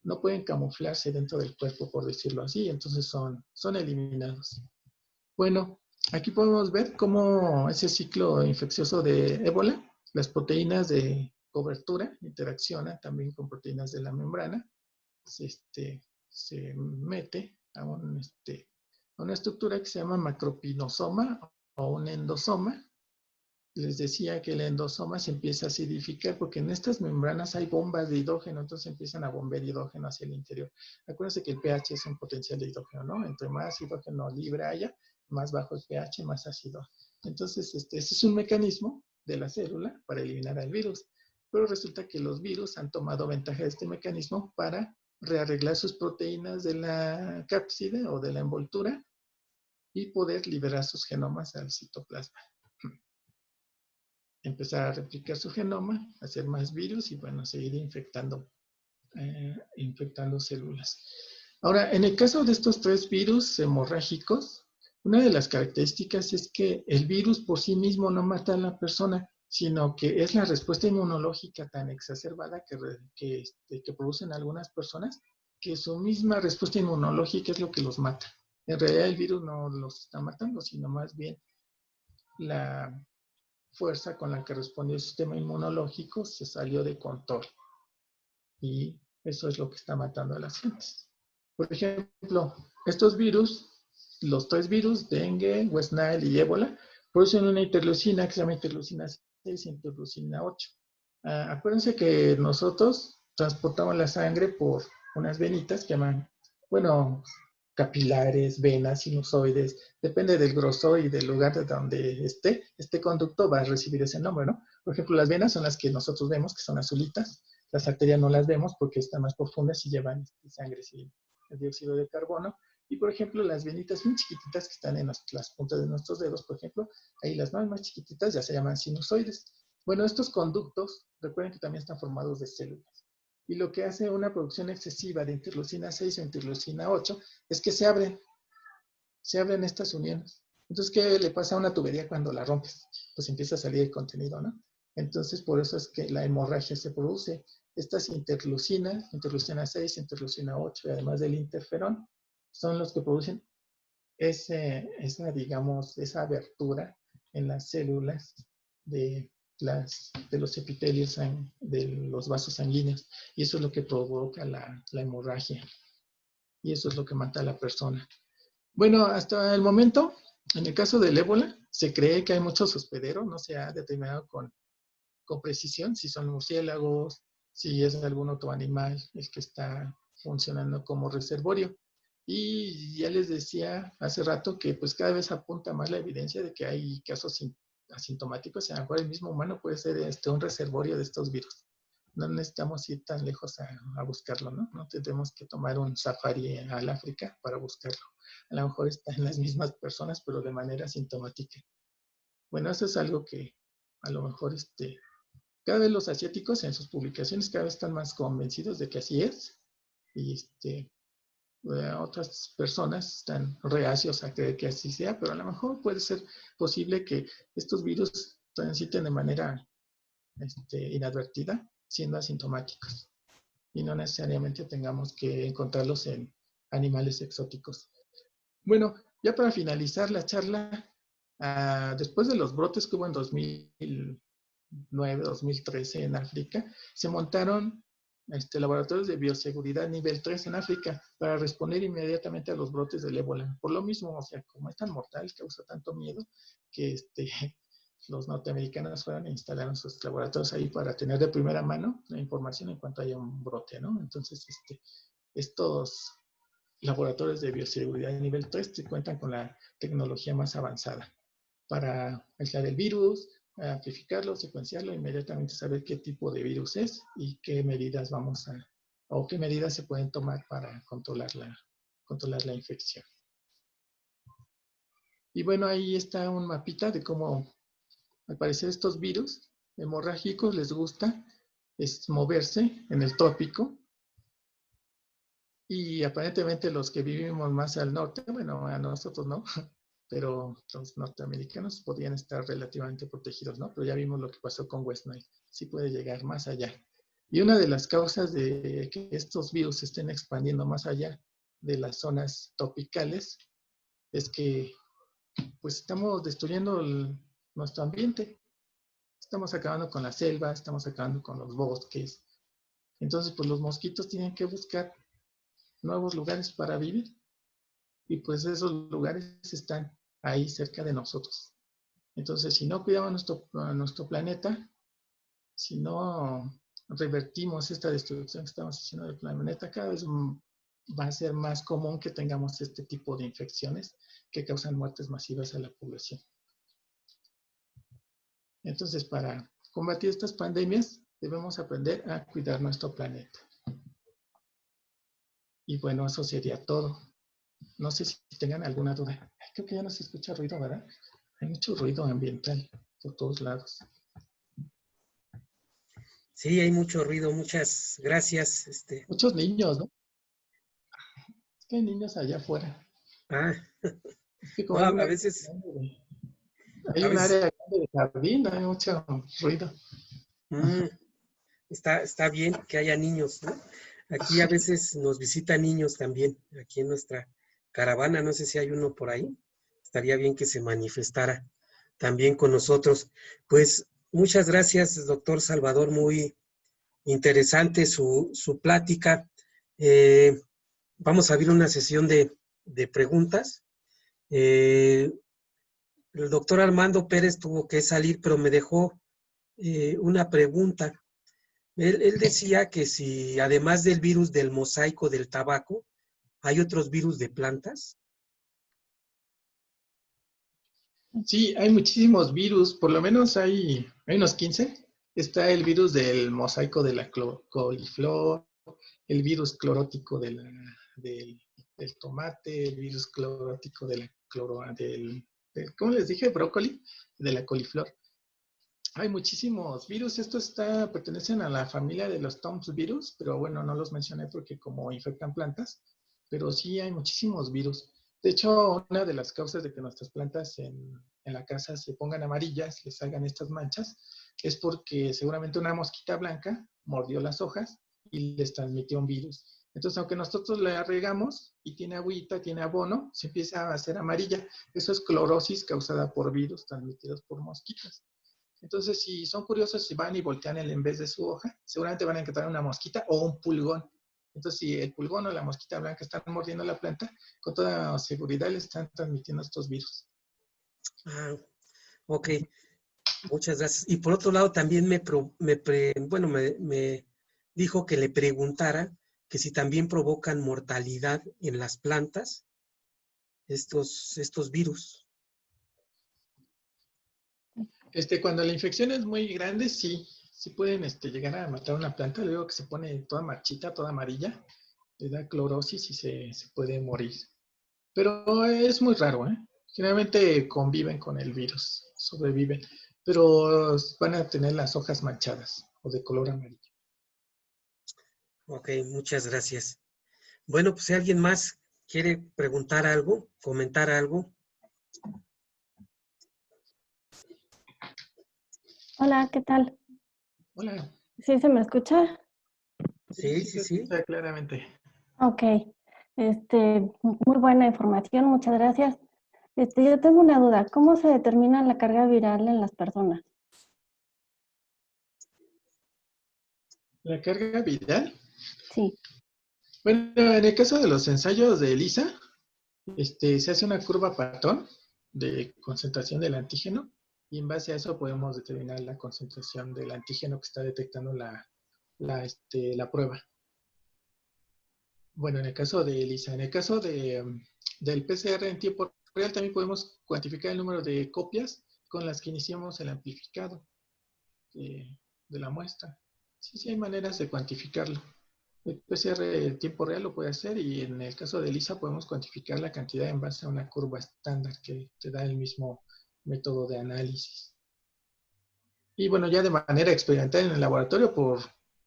no pueden camuflarse dentro del cuerpo, por decirlo así. Entonces, son eliminados. Bueno, aquí podemos ver cómo ese ciclo infeccioso de ébola, las proteínas de cobertura interaccionan también con proteínas de la membrana. Se mete a una estructura que se llama macropinosoma o un endosoma. Les decía que el endosoma se empieza a acidificar porque en estas membranas hay bombas de hidrógeno, entonces empiezan a bombear hidrógeno hacia el interior. Acuérdense que el pH es un potencial de hidrógeno, ¿no? Entre más hidrógeno libre haya, más bajo el pH, más ácido. Entonces, ese es un mecanismo de la célula para eliminar al virus. Pero resulta que los virus han tomado ventaja de este mecanismo para rearreglar sus proteínas de la cápside o de la envoltura y poder liberar sus genomas al citoplasma. Empezar a replicar su genoma, hacer más virus y, bueno, seguir infectando células. Ahora, en el caso de estos 3 virus hemorrágicos, una de las características es que el virus por sí mismo no mata a la persona, sino que es la respuesta inmunológica tan exacerbada que producen algunas personas, que su misma respuesta inmunológica es lo que los mata. En realidad el virus no los está matando, sino más bien la fuerza con la que respondió el sistema inmunológico se salió de control. Y eso es lo que está matando a las gentes. Por ejemplo, estos virus, los 3 virus, dengue, West Nile y ébola, producen una interleucina que se llama interleucina 6 y interleucina 8. Acuérdense que nosotros transportamos la sangre por unas venitas que llaman, bueno, capilares, venas, sinusoides, depende del grosor y del lugar de donde esté, este conducto va a recibir ese nombre, ¿no? Por ejemplo, las venas son las que nosotros vemos, que son azulitas. Las arterias no las vemos porque están más profundas y llevan sangre sin dióxido de carbono. Y, por ejemplo, las venitas muy chiquititas que están en las puntas de nuestros dedos, por ejemplo, ahí las más chiquititas ya se llaman sinusoides. Bueno, estos conductos, recuerden que también están formados de células. Y lo que hace una producción excesiva de interleucina 6 o interleucina 8 es que se abren estas uniones. Entonces, ¿qué le pasa a una tubería cuando la rompes? Pues empieza a salir el contenido, ¿no? Entonces, por eso es que la hemorragia se produce. Estas interleucina 6, interleucina 8, y además del interferón, son los que producen esa abertura en las células de los epitelios de los vasos sanguíneos. Y eso es lo que provoca la hemorragia. Y eso es lo que mata a la persona. Bueno, hasta el momento, en el caso del ébola, se cree que hay muchos hospederos, no se ha determinado con precisión si son murciélagos, si es algún otro animal el que está funcionando como reservorio. Y ya les decía hace rato que pues cada vez apunta más la evidencia de que hay casos asintomáticos, y a lo mejor el mismo humano puede ser un reservorio de estos virus. No necesitamos ir tan lejos a buscarlo, ¿no? No tendremos que tomar un safari al África para buscarlo. A lo mejor está en las mismas personas, pero de manera asintomática. Bueno, eso es algo que a lo mejor cada vez los asiáticos en sus publicaciones cada vez están más convencidos de que así es. Y otras personas están reacios a creer que así sea, pero a lo mejor puede ser posible que estos virus transiten de manera inadvertida, siendo asintomáticos. Y no necesariamente tengamos que encontrarlos en animales exóticos. Bueno, ya para finalizar la charla, después de los brotes que hubo en 2009, 2013 en África, se montaron laboratorios de bioseguridad nivel 3 en África para responder inmediatamente a los brotes del ébola. Por lo mismo, o sea, como es tan mortal, causa tanto miedo, que los norteamericanos fueron a instalar sus laboratorios ahí para tener de primera mano la información en cuanto haya un brote, ¿no? Entonces, estos laboratorios de bioseguridad de nivel 3 se cuentan con la tecnología más avanzada para aislar el virus, amplificarlo, secuenciarlo, inmediatamente saber qué tipo de virus es y qué medidas qué medidas se pueden tomar para controlar la infección. Y bueno, ahí está un mapita de cómo, al parecer, estos virus hemorrágicos les gusta es moverse en el trópico. Y aparentemente los que vivimos más al norte, bueno, a nosotros no, pero los norteamericanos podrían estar relativamente protegidos, ¿no? Pero ya vimos lo que pasó con West Nile, sí puede llegar más allá. Y una de las causas de que estos virus se estén expandiendo más allá de las zonas tropicales es que pues estamos destruyendo nuestro ambiente, estamos acabando con la selva, estamos acabando con los bosques. Entonces, pues los mosquitos tienen que buscar nuevos lugares para vivir. Y pues esos lugares están ahí cerca de nosotros. Entonces, si no cuidamos nuestro planeta, si no revertimos esta destrucción que estamos haciendo del planeta, cada vez va a ser más común que tengamos este tipo de infecciones que causan muertes masivas a la población. Entonces, para combatir estas pandemias, debemos aprender a cuidar nuestro planeta. Y bueno, eso sería todo. No sé si tengan alguna duda. Ay, creo que ya no se escucha ruido, ¿verdad? Hay mucho ruido ambiental por todos lados. Sí, hay mucho ruido. Muchas gracias. Muchos niños, ¿no? Es que hay niños allá afuera. Ah, Es que no, como hay un a área veces, grande de jardín, hay mucho ruido. mm, está bien que haya niños, ¿no? Aquí a veces nos visitan niños también, aquí en nuestra caravana. No sé si hay uno por ahí. Estaría bien que se manifestara también con nosotros. Pues muchas gracias, doctor Salvador. Muy interesante su plática. Vamos a abrir una sesión de preguntas. El doctor Armando Pérez tuvo que salir, pero me dejó una pregunta. Él decía que si además del virus del mosaico del tabaco, ¿hay otros virus de plantas? Sí, hay muchísimos virus, por lo menos hay unos 15. Está el virus del mosaico de la coliflor, el virus clorótico del tomate, el virus clorótico de la ¿cómo les dije? Brócoli, de la coliflor. Hay muchísimos virus. Estos pertenecen a la familia de los TOMS virus, pero bueno, no los mencioné porque como infectan plantas, pero sí hay muchísimos virus. De hecho, una de las causas de que nuestras plantas en la casa se pongan amarillas, les salgan estas manchas, es porque seguramente una mosquita blanca mordió las hojas y les transmitió un virus. Entonces, aunque nosotros la regamos y tiene agüita, tiene abono, se empieza a hacer amarilla. Eso es clorosis causada por virus transmitidos por mosquitas. Entonces, si son curiosos, si van y voltean en vez de su hoja, seguramente van a encontrar una mosquita o un pulgón. Entonces, si el pulgón o la mosquita blanca están mordiendo la planta, con toda seguridad le están transmitiendo estos virus. Ah, ok, muchas gracias. Y por otro lado, también me dijo que le preguntara que si también provocan mortalidad en las plantas estos virus. Cuando la infección es muy grande, sí pueden llegar a matar una planta. Luego que se pone toda marchita, toda amarilla, le da clorosis y se puede morir. Pero es muy raro, ¿eh? Generalmente conviven con el virus, sobreviven, pero van a tener las hojas manchadas o de color amarillo. Ok, muchas gracias. Bueno, pues si alguien más quiere preguntar algo, comentar algo. Hola, ¿qué tal? Hola. ¿Sí se me escucha? Sí. Se escucha claramente. Ok. Muy buena información, muchas gracias. Yo tengo una duda. ¿Cómo se determina la carga viral en las personas? ¿La carga viral? Sí. Bueno, en el caso de los ensayos de ELISA, se hace una curva patrón de concentración del antígeno y en base a eso podemos determinar la concentración del antígeno que está detectando la prueba. Bueno, en el caso de ELISA, en el caso del PCR en tiempo real también podemos cuantificar el número de copias con las que iniciamos el amplificado de la muestra. Sí, hay maneras de cuantificarlo. El PCR en tiempo real lo puede hacer y en el caso de ELISA podemos cuantificar la cantidad en base a una curva estándar que te da el mismo método de análisis. Y bueno, ya de manera experimental en el laboratorio,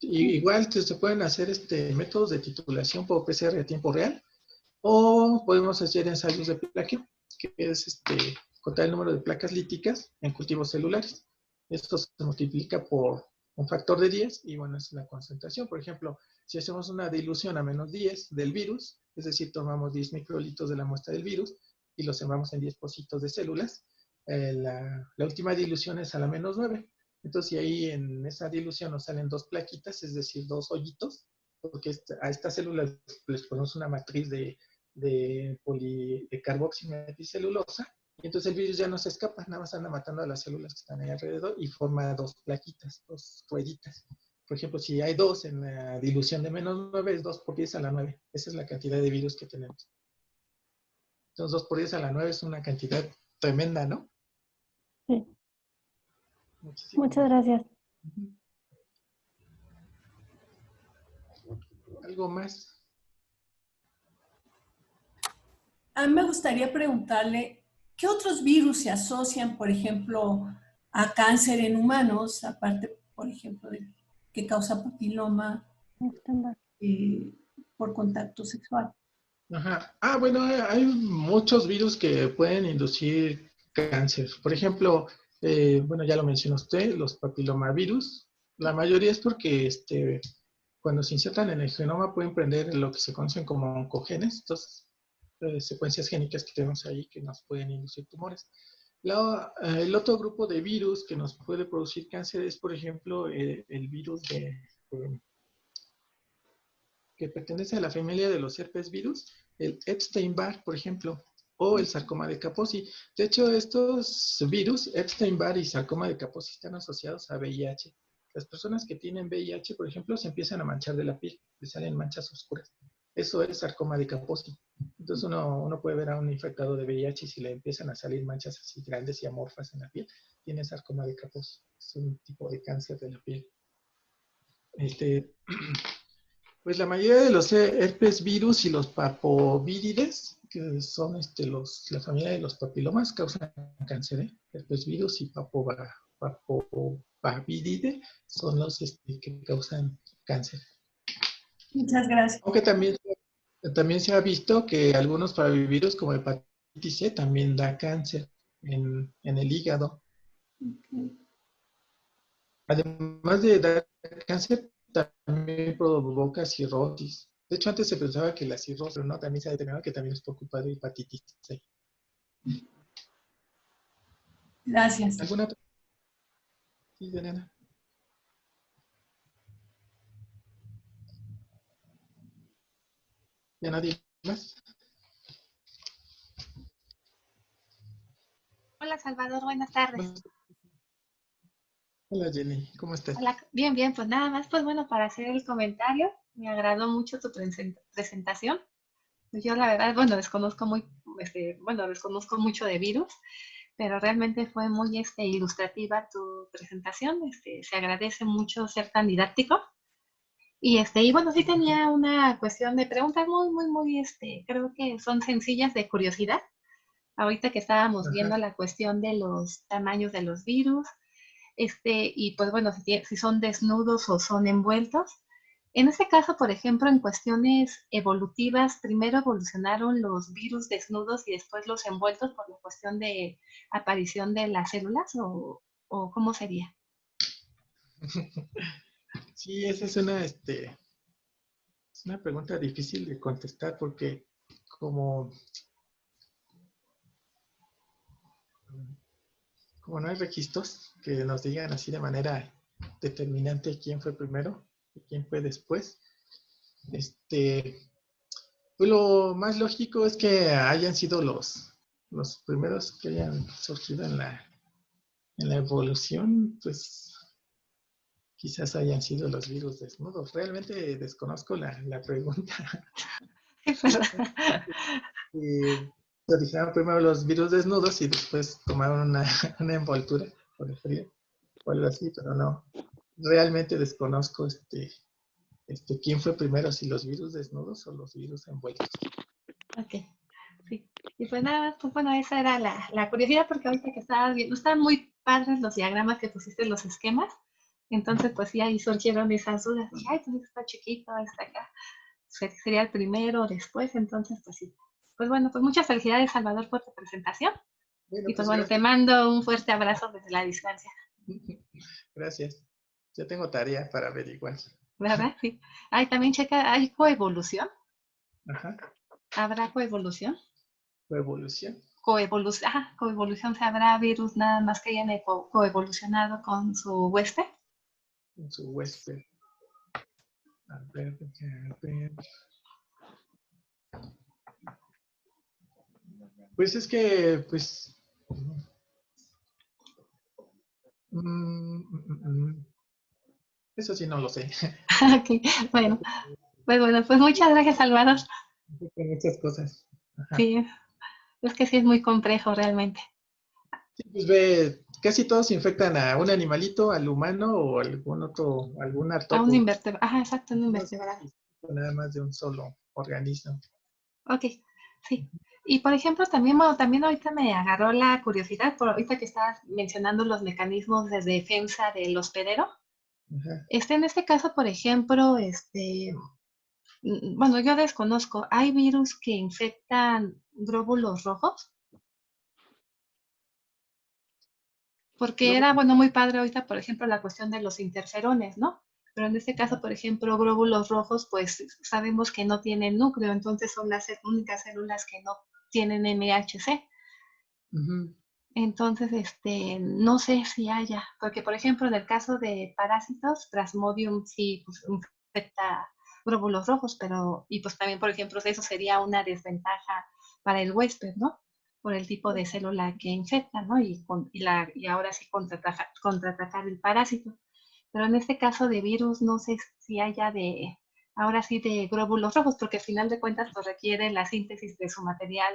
igual se pueden hacer métodos de titulación por PCR a tiempo real, o podemos hacer ensayos de plaqueo, que es contar el número de placas líticas en cultivos celulares. Esto se multiplica por un factor de 10 y bueno, es la concentración. Por ejemplo, si hacemos una dilución a menos 10 del virus, es decir, tomamos 10 microlitros de la muestra del virus y lo sembramos en 10 pocitos de células, la última dilución es a la menos 9. Entonces, si ahí en esa dilución nos salen 2 plaquitas, es decir, 2 hoyitos, porque a estas células les ponemos una matriz de carboximetilcelulosa, y entonces el virus ya no se escapa, nada más anda matando a las células que están ahí alrededor y forma 2 plaquitas, 2 rueditas. Por ejemplo, si hay 2 en la dilución de menos 9, es 2 por 10 a la 9. Esa es la cantidad de virus que tenemos. Entonces, 2 por 10 a la 9 es una cantidad tremenda, ¿no? Sí. Muchísimo. Muchas gracias. ¿Algo más? A mí me gustaría preguntarle, ¿qué otros virus se asocian, por ejemplo, a cáncer en humanos, aparte, por ejemplo, de que causa papiloma por contacto sexual? Ajá. Ah, bueno, hay muchos virus que pueden inducir cáncer. Por ejemplo, bueno, ya lo mencionó usted, los papilomavirus. La mayoría es porque cuando se insertan en el genoma pueden prender lo que se conocen como oncogenes, entonces secuencias génicas que tenemos ahí que nos pueden inducir tumores. El otro grupo de virus que nos puede producir cáncer es, por ejemplo, el virus que pertenece a la familia de los herpes virus, el Epstein-Barr, por ejemplo, o el sarcoma de Kaposi. De hecho, estos virus, Epstein-Barr y sarcoma de Kaposi, están asociados a VIH. Las personas que tienen VIH, por ejemplo, se empiezan a manchar de la piel, les salen manchas oscuras. Eso es sarcoma de Kaposi. Entonces uno puede ver a un infectado de VIH y si le empiezan a salir manchas así grandes y amorfas en la piel, tiene sarcoma de Kaposi. Es un tipo de cáncer de la piel. Pues la mayoría de los herpes virus y los papovírides, que son la familia de los papilomas, causan cáncer. Herpes virus y papovírides son los que causan cáncer. Muchas gracias. Aunque también se ha visto que algunos parvovirus como hepatitis C también da cáncer en el hígado. Okay. Además de dar cáncer, también provoca cirrosis. De hecho, antes se pensaba que la cirrosis, pero no, también se ha determinado que también es por culpa de hepatitis C. Gracias. ¿Alguna otra? Sí, Elena. ¿Ya nadie más? Hola Salvador, buenas tardes. Hola Jenny, ¿cómo estás? Hola, bien, bien, pues nada más, pues bueno, para hacer el comentario, me agradó mucho tu presentación. Yo la verdad, bueno, desconozco mucho de virus, pero realmente fue muy ilustrativa tu presentación. Se agradece mucho ser tan didáctico. Y bueno, sí tenía una cuestión de preguntas muy, creo que son sencillas de curiosidad. Ahorita que estábamos viendo la cuestión de los tamaños de los virus, y pues bueno, si son desnudos o son envueltos. En este caso, por ejemplo, en cuestiones evolutivas, primero evolucionaron los virus desnudos y después los envueltos por la cuestión de aparición de las células, o ¿cómo sería? Sí, esa es una pregunta difícil de contestar porque como no hay registros que nos digan así de manera determinante quién fue primero y quién fue después, pues lo más lógico es que hayan sido los primeros que hayan surgido en la evolución, pues quizás hayan sido los virus desnudos. Realmente desconozco la pregunta. Se originaron primero los virus desnudos y después tomaron una envoltura por el frío o algo así, pero no. Realmente desconozco quién fue primero, si los virus desnudos o los virus envueltos. Ok, sí. Y pues nada, pues bueno, esa era la curiosidad, porque ahorita que estaba viendo, está muy padres los diagramas que pusiste, los esquemas. Entonces, pues sí, ahí surgieron esas dudas. Dije, ay, pues está chiquito, está acá. Sería el primero, después. Entonces, pues sí. Pues bueno, pues muchas felicidades, Salvador, por tu presentación. Bueno, Y pues pues bueno, te gracias. mando un fuerte abrazo desde la distancia. Gracias. Ya tengo tarea para averiguar. ¿Verdad? Sí. Ay, también checa, ¿hay coevolución? Ajá. ¿Habrá coevolución? Coevolución. Coevolución, ¿se habrá virus nada más que hayan coevolucionado con su huésped? En su huésped. A ver. Pues es que, pues... eso sí no lo sé. Ok, bueno, pues muchas gracias, Salvador. Muchas cosas. Ajá. Sí, es que sí es muy complejo realmente. Sí, pues ve, casi todos infectan a un animalito, al humano o algún otro, algún A un artrópodo. invertebrado. Ajá, exacto, un No invertebrado. nada más de un solo organismo. Ok, sí. Y por ejemplo, también, bueno, también ahorita me agarró la curiosidad, por ahorita que estabas mencionando los mecanismos de defensa del hospedero. Ajá. En este caso, por ejemplo, bueno, yo desconozco, ¿hay virus que infectan glóbulos rojos? Porque era, bueno, muy padre ahorita, por ejemplo, la cuestión de los interferones, ¿no? Pero en este caso, por ejemplo, glóbulos rojos, pues sabemos que no tienen núcleo, entonces son las únicas células que no tienen MHC. Uh-huh. Entonces, no sé si haya, porque por ejemplo, en el caso de parásitos, Plasmodium sí pues, infecta glóbulos rojos, pero, y pues también, por ejemplo, eso sería una desventaja para el huésped, ¿no? Por el tipo de célula que infecta, ¿no? Y ahora sí contraatacar el parásito. Pero en este caso de virus, no sé si haya ahora sí de glóbulos rojos, porque al final de cuentas, pues requiere la síntesis de su material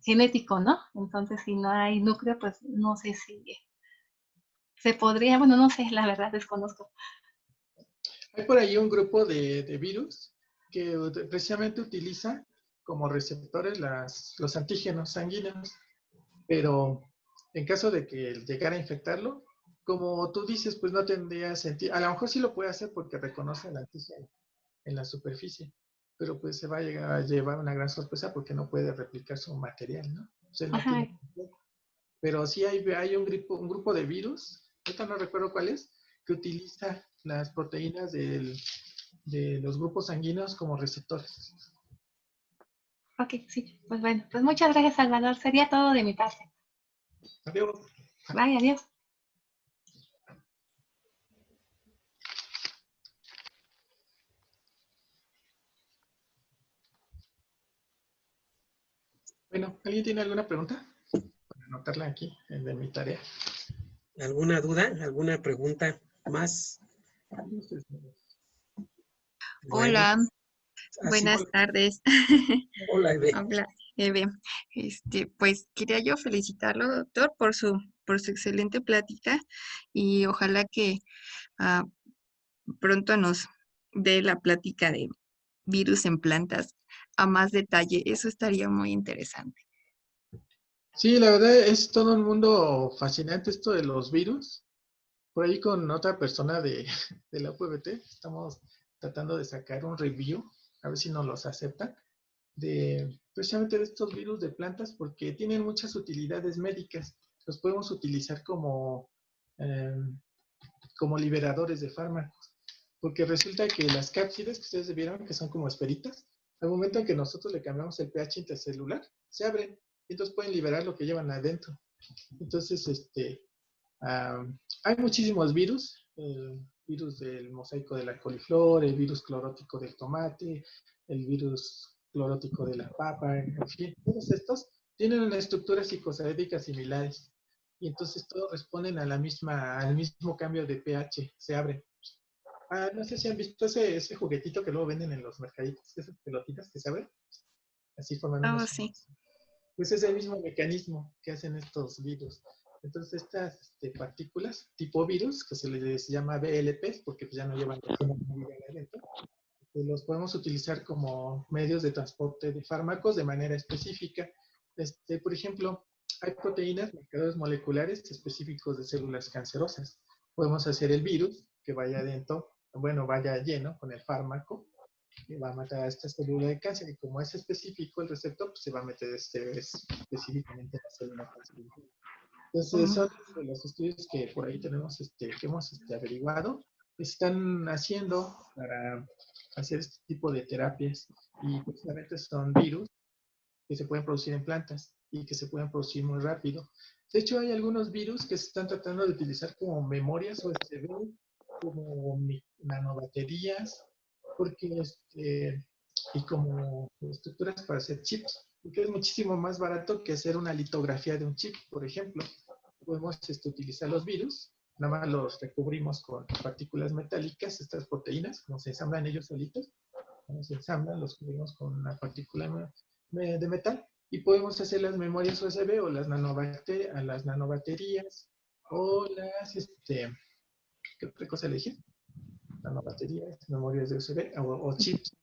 genético, ¿no? Entonces, si no hay núcleo, pues no sé si se podría, bueno, no sé, la verdad desconozco. Hay por ahí un grupo de virus que precisamente utiliza como receptores los antígenos sanguíneos, pero en caso de que llegara a infectarlo, como tú dices, pues no tendría sentido. A lo mejor sí lo puede hacer porque reconoce el antígeno en la superficie, pero pues se va a llegar a llevar una gran sorpresa porque no puede replicar su material, ¿no? O sea, no Ajá. tiene. Pero sí hay un grupo de virus, ahorita no recuerdo cuál es, que utiliza las proteínas de los grupos sanguíneos como receptores. Ok, sí, pues bueno, pues muchas gracias, Salvador. Sería todo de mi parte. Adiós. Bye, adiós. Bueno, ¿alguien tiene alguna pregunta? Para anotarla aquí, de mi tarea. ¿Alguna duda? ¿Alguna pregunta más? Hola, Bueno, buenas tardes. Hola, Eve. Habla Eve. Pues quería yo felicitarlo, doctor, por su excelente plática y ojalá que ah, pronto nos dé la plática de virus en plantas a más detalle. Eso estaría muy interesante. Sí, la verdad es todo un mundo fascinante esto de los virus. Por ahí con otra persona de la UPBT estamos tratando de sacar un review, a ver si nos los aceptan, precisamente de estos virus de plantas porque tienen muchas utilidades médicas. Los podemos utilizar como liberadores de fármacos, porque resulta que las cápsidas que ustedes vieron, que son como esferitas, al momento en que nosotros le cambiamos el pH intercelular, se abren y entonces pueden liberar lo que llevan adentro. Entonces, hay muchísimos virus, el virus del mosaico de la coliflor, el virus clorótico del tomate, el virus clorótico de la papa, en fin, todos estos tienen una estructura psicosaética similares y entonces todos responden al mismo cambio de pH, se abren. No sé si han visto ese juguetito que luego venden en los mercaditos, esas pelotitas que se abren, así forman Oh, unos. sí. Pues es el mismo mecanismo que hacen estos virus. Entonces estas partículas tipo virus, que se les llama VLP, porque pues ya no llevan adentro, pues los podemos utilizar como medios de transporte de fármacos de manera específica. Por ejemplo, hay proteínas, marcadores moleculares específicos de células cancerosas. Podemos hacer el virus que vaya adentro, bueno, vaya lleno con el fármaco que va a matar a esta célula de cáncer, y como es específico el receptor, pues se va a meter específicamente en la célula cancerígena. Entonces, son de los estudios que por ahí tenemos, que hemos averiguado, que se están haciendo para hacer este tipo de terapias, y precisamente son virus que se pueden producir en plantas y que se pueden producir muy rápido. De hecho, hay algunos virus que se están tratando de utilizar como memorias USB, como nanobaterías, porque y como estructuras para hacer chips, porque es muchísimo más barato que hacer una litografía de un chip, por ejemplo. Podemos utilizar los virus, nada más los recubrimos con partículas metálicas, estas proteínas, como se ensamblan ellos solitos, cuando se ensamblan, los cubrimos con una partícula de metal, y podemos hacer las memorias USB o las nanobaterías o las, ¿qué otra cosa le dije? Nanobaterías, memorias de USB o chips.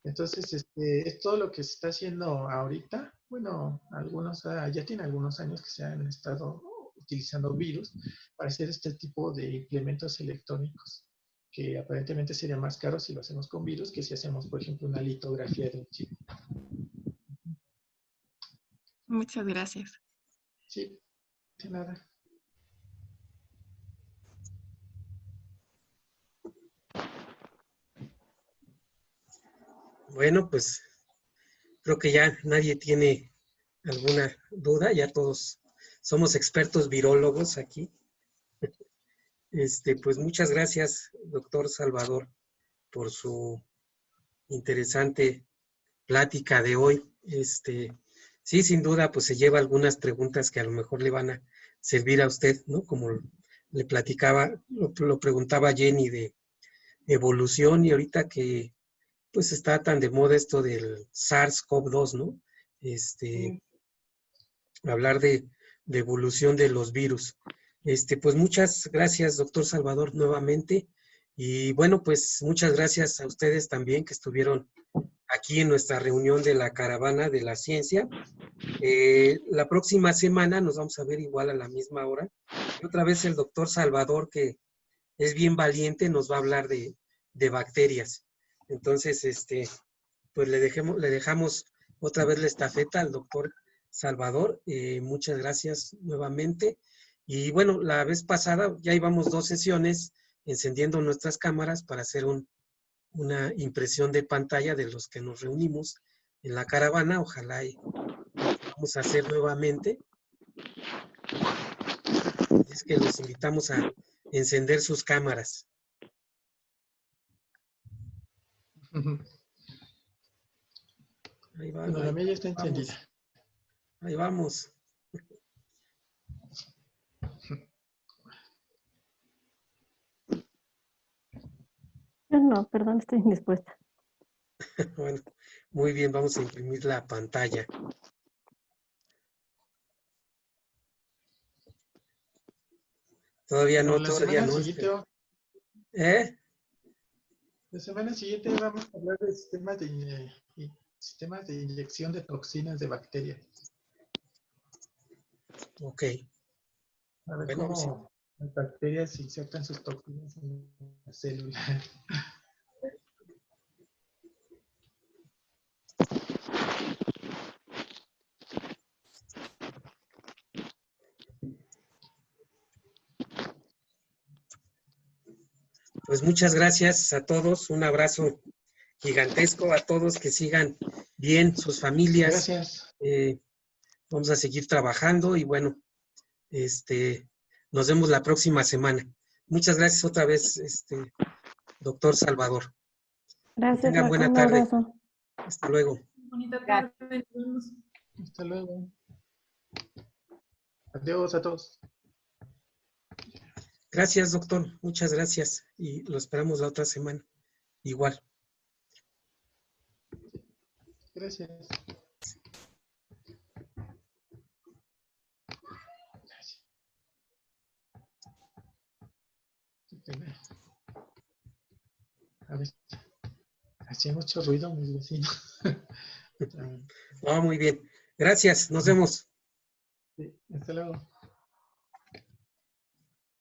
Entonces, es todo lo que se está haciendo ahorita. Bueno, algunos ya tiene algunos años que se han estado utilizando virus para hacer este tipo de implementos electrónicos, que aparentemente sería más caro si lo hacemos con virus que si hacemos, por ejemplo, una litografía de un chip. Muchas gracias. Sí, de nada. Bueno, pues creo que ya nadie tiene alguna duda, ya todos somos expertos virólogos aquí. Pues muchas gracias, doctor Salvador, por su interesante plática de hoy. Sí, sin duda, pues se lleva algunas preguntas que a lo mejor le van a servir a usted, ¿no? Como le platicaba, lo preguntaba Jenny de evolución, y ahorita que pues está tan de moda esto del SARS-CoV-2, ¿no? Hablar de evolución de los virus. Pues muchas gracias, doctor Salvador, nuevamente. Y bueno, pues muchas gracias a ustedes también que estuvieron aquí en nuestra reunión de la Caravana de la Ciencia. La próxima semana nos vamos a ver igual a la misma hora. Y otra vez el doctor Salvador, que es bien valiente, nos va a hablar de bacterias. Entonces, pues le dejamos otra vez la estafeta al doctor Salvador. Muchas gracias nuevamente. Y bueno, la vez pasada ya íbamos 2 sesiones encendiendo nuestras cámaras para hacer una impresión de pantalla de los que nos reunimos en la caravana. Ojalá y vamos a hacer nuevamente. Es que los invitamos a encender sus cámaras. Ahí va. Bueno, la mía ya está encendida. Ahí vamos. No, perdón, estoy indispuesta. Bueno, muy bien, vamos a imprimir la pantalla. Todavía no, todavía no. La semana siguiente vamos a hablar de sistemas de inyección de toxinas de bacterias. Ok. A ver cómo las bacterias insertan sus toxinas en la célula. Pues muchas gracias a todos. Un abrazo gigantesco a todos, que sigan bien sus familias. Gracias. Vamos a seguir trabajando y bueno, nos vemos la próxima semana. Muchas gracias otra vez, doctor Salvador. Gracias, que tengan Marco, buena un tarde. abrazo. Hasta luego. Bonita tarde. Hasta luego. Adiós a todos. Gracias, doctor. Muchas gracias. Y lo esperamos la otra semana. Igual. Gracias. A ver, hacía mucho ruido mis vecinos. Muy bien. Gracias. Nos vemos. Sí, hasta luego.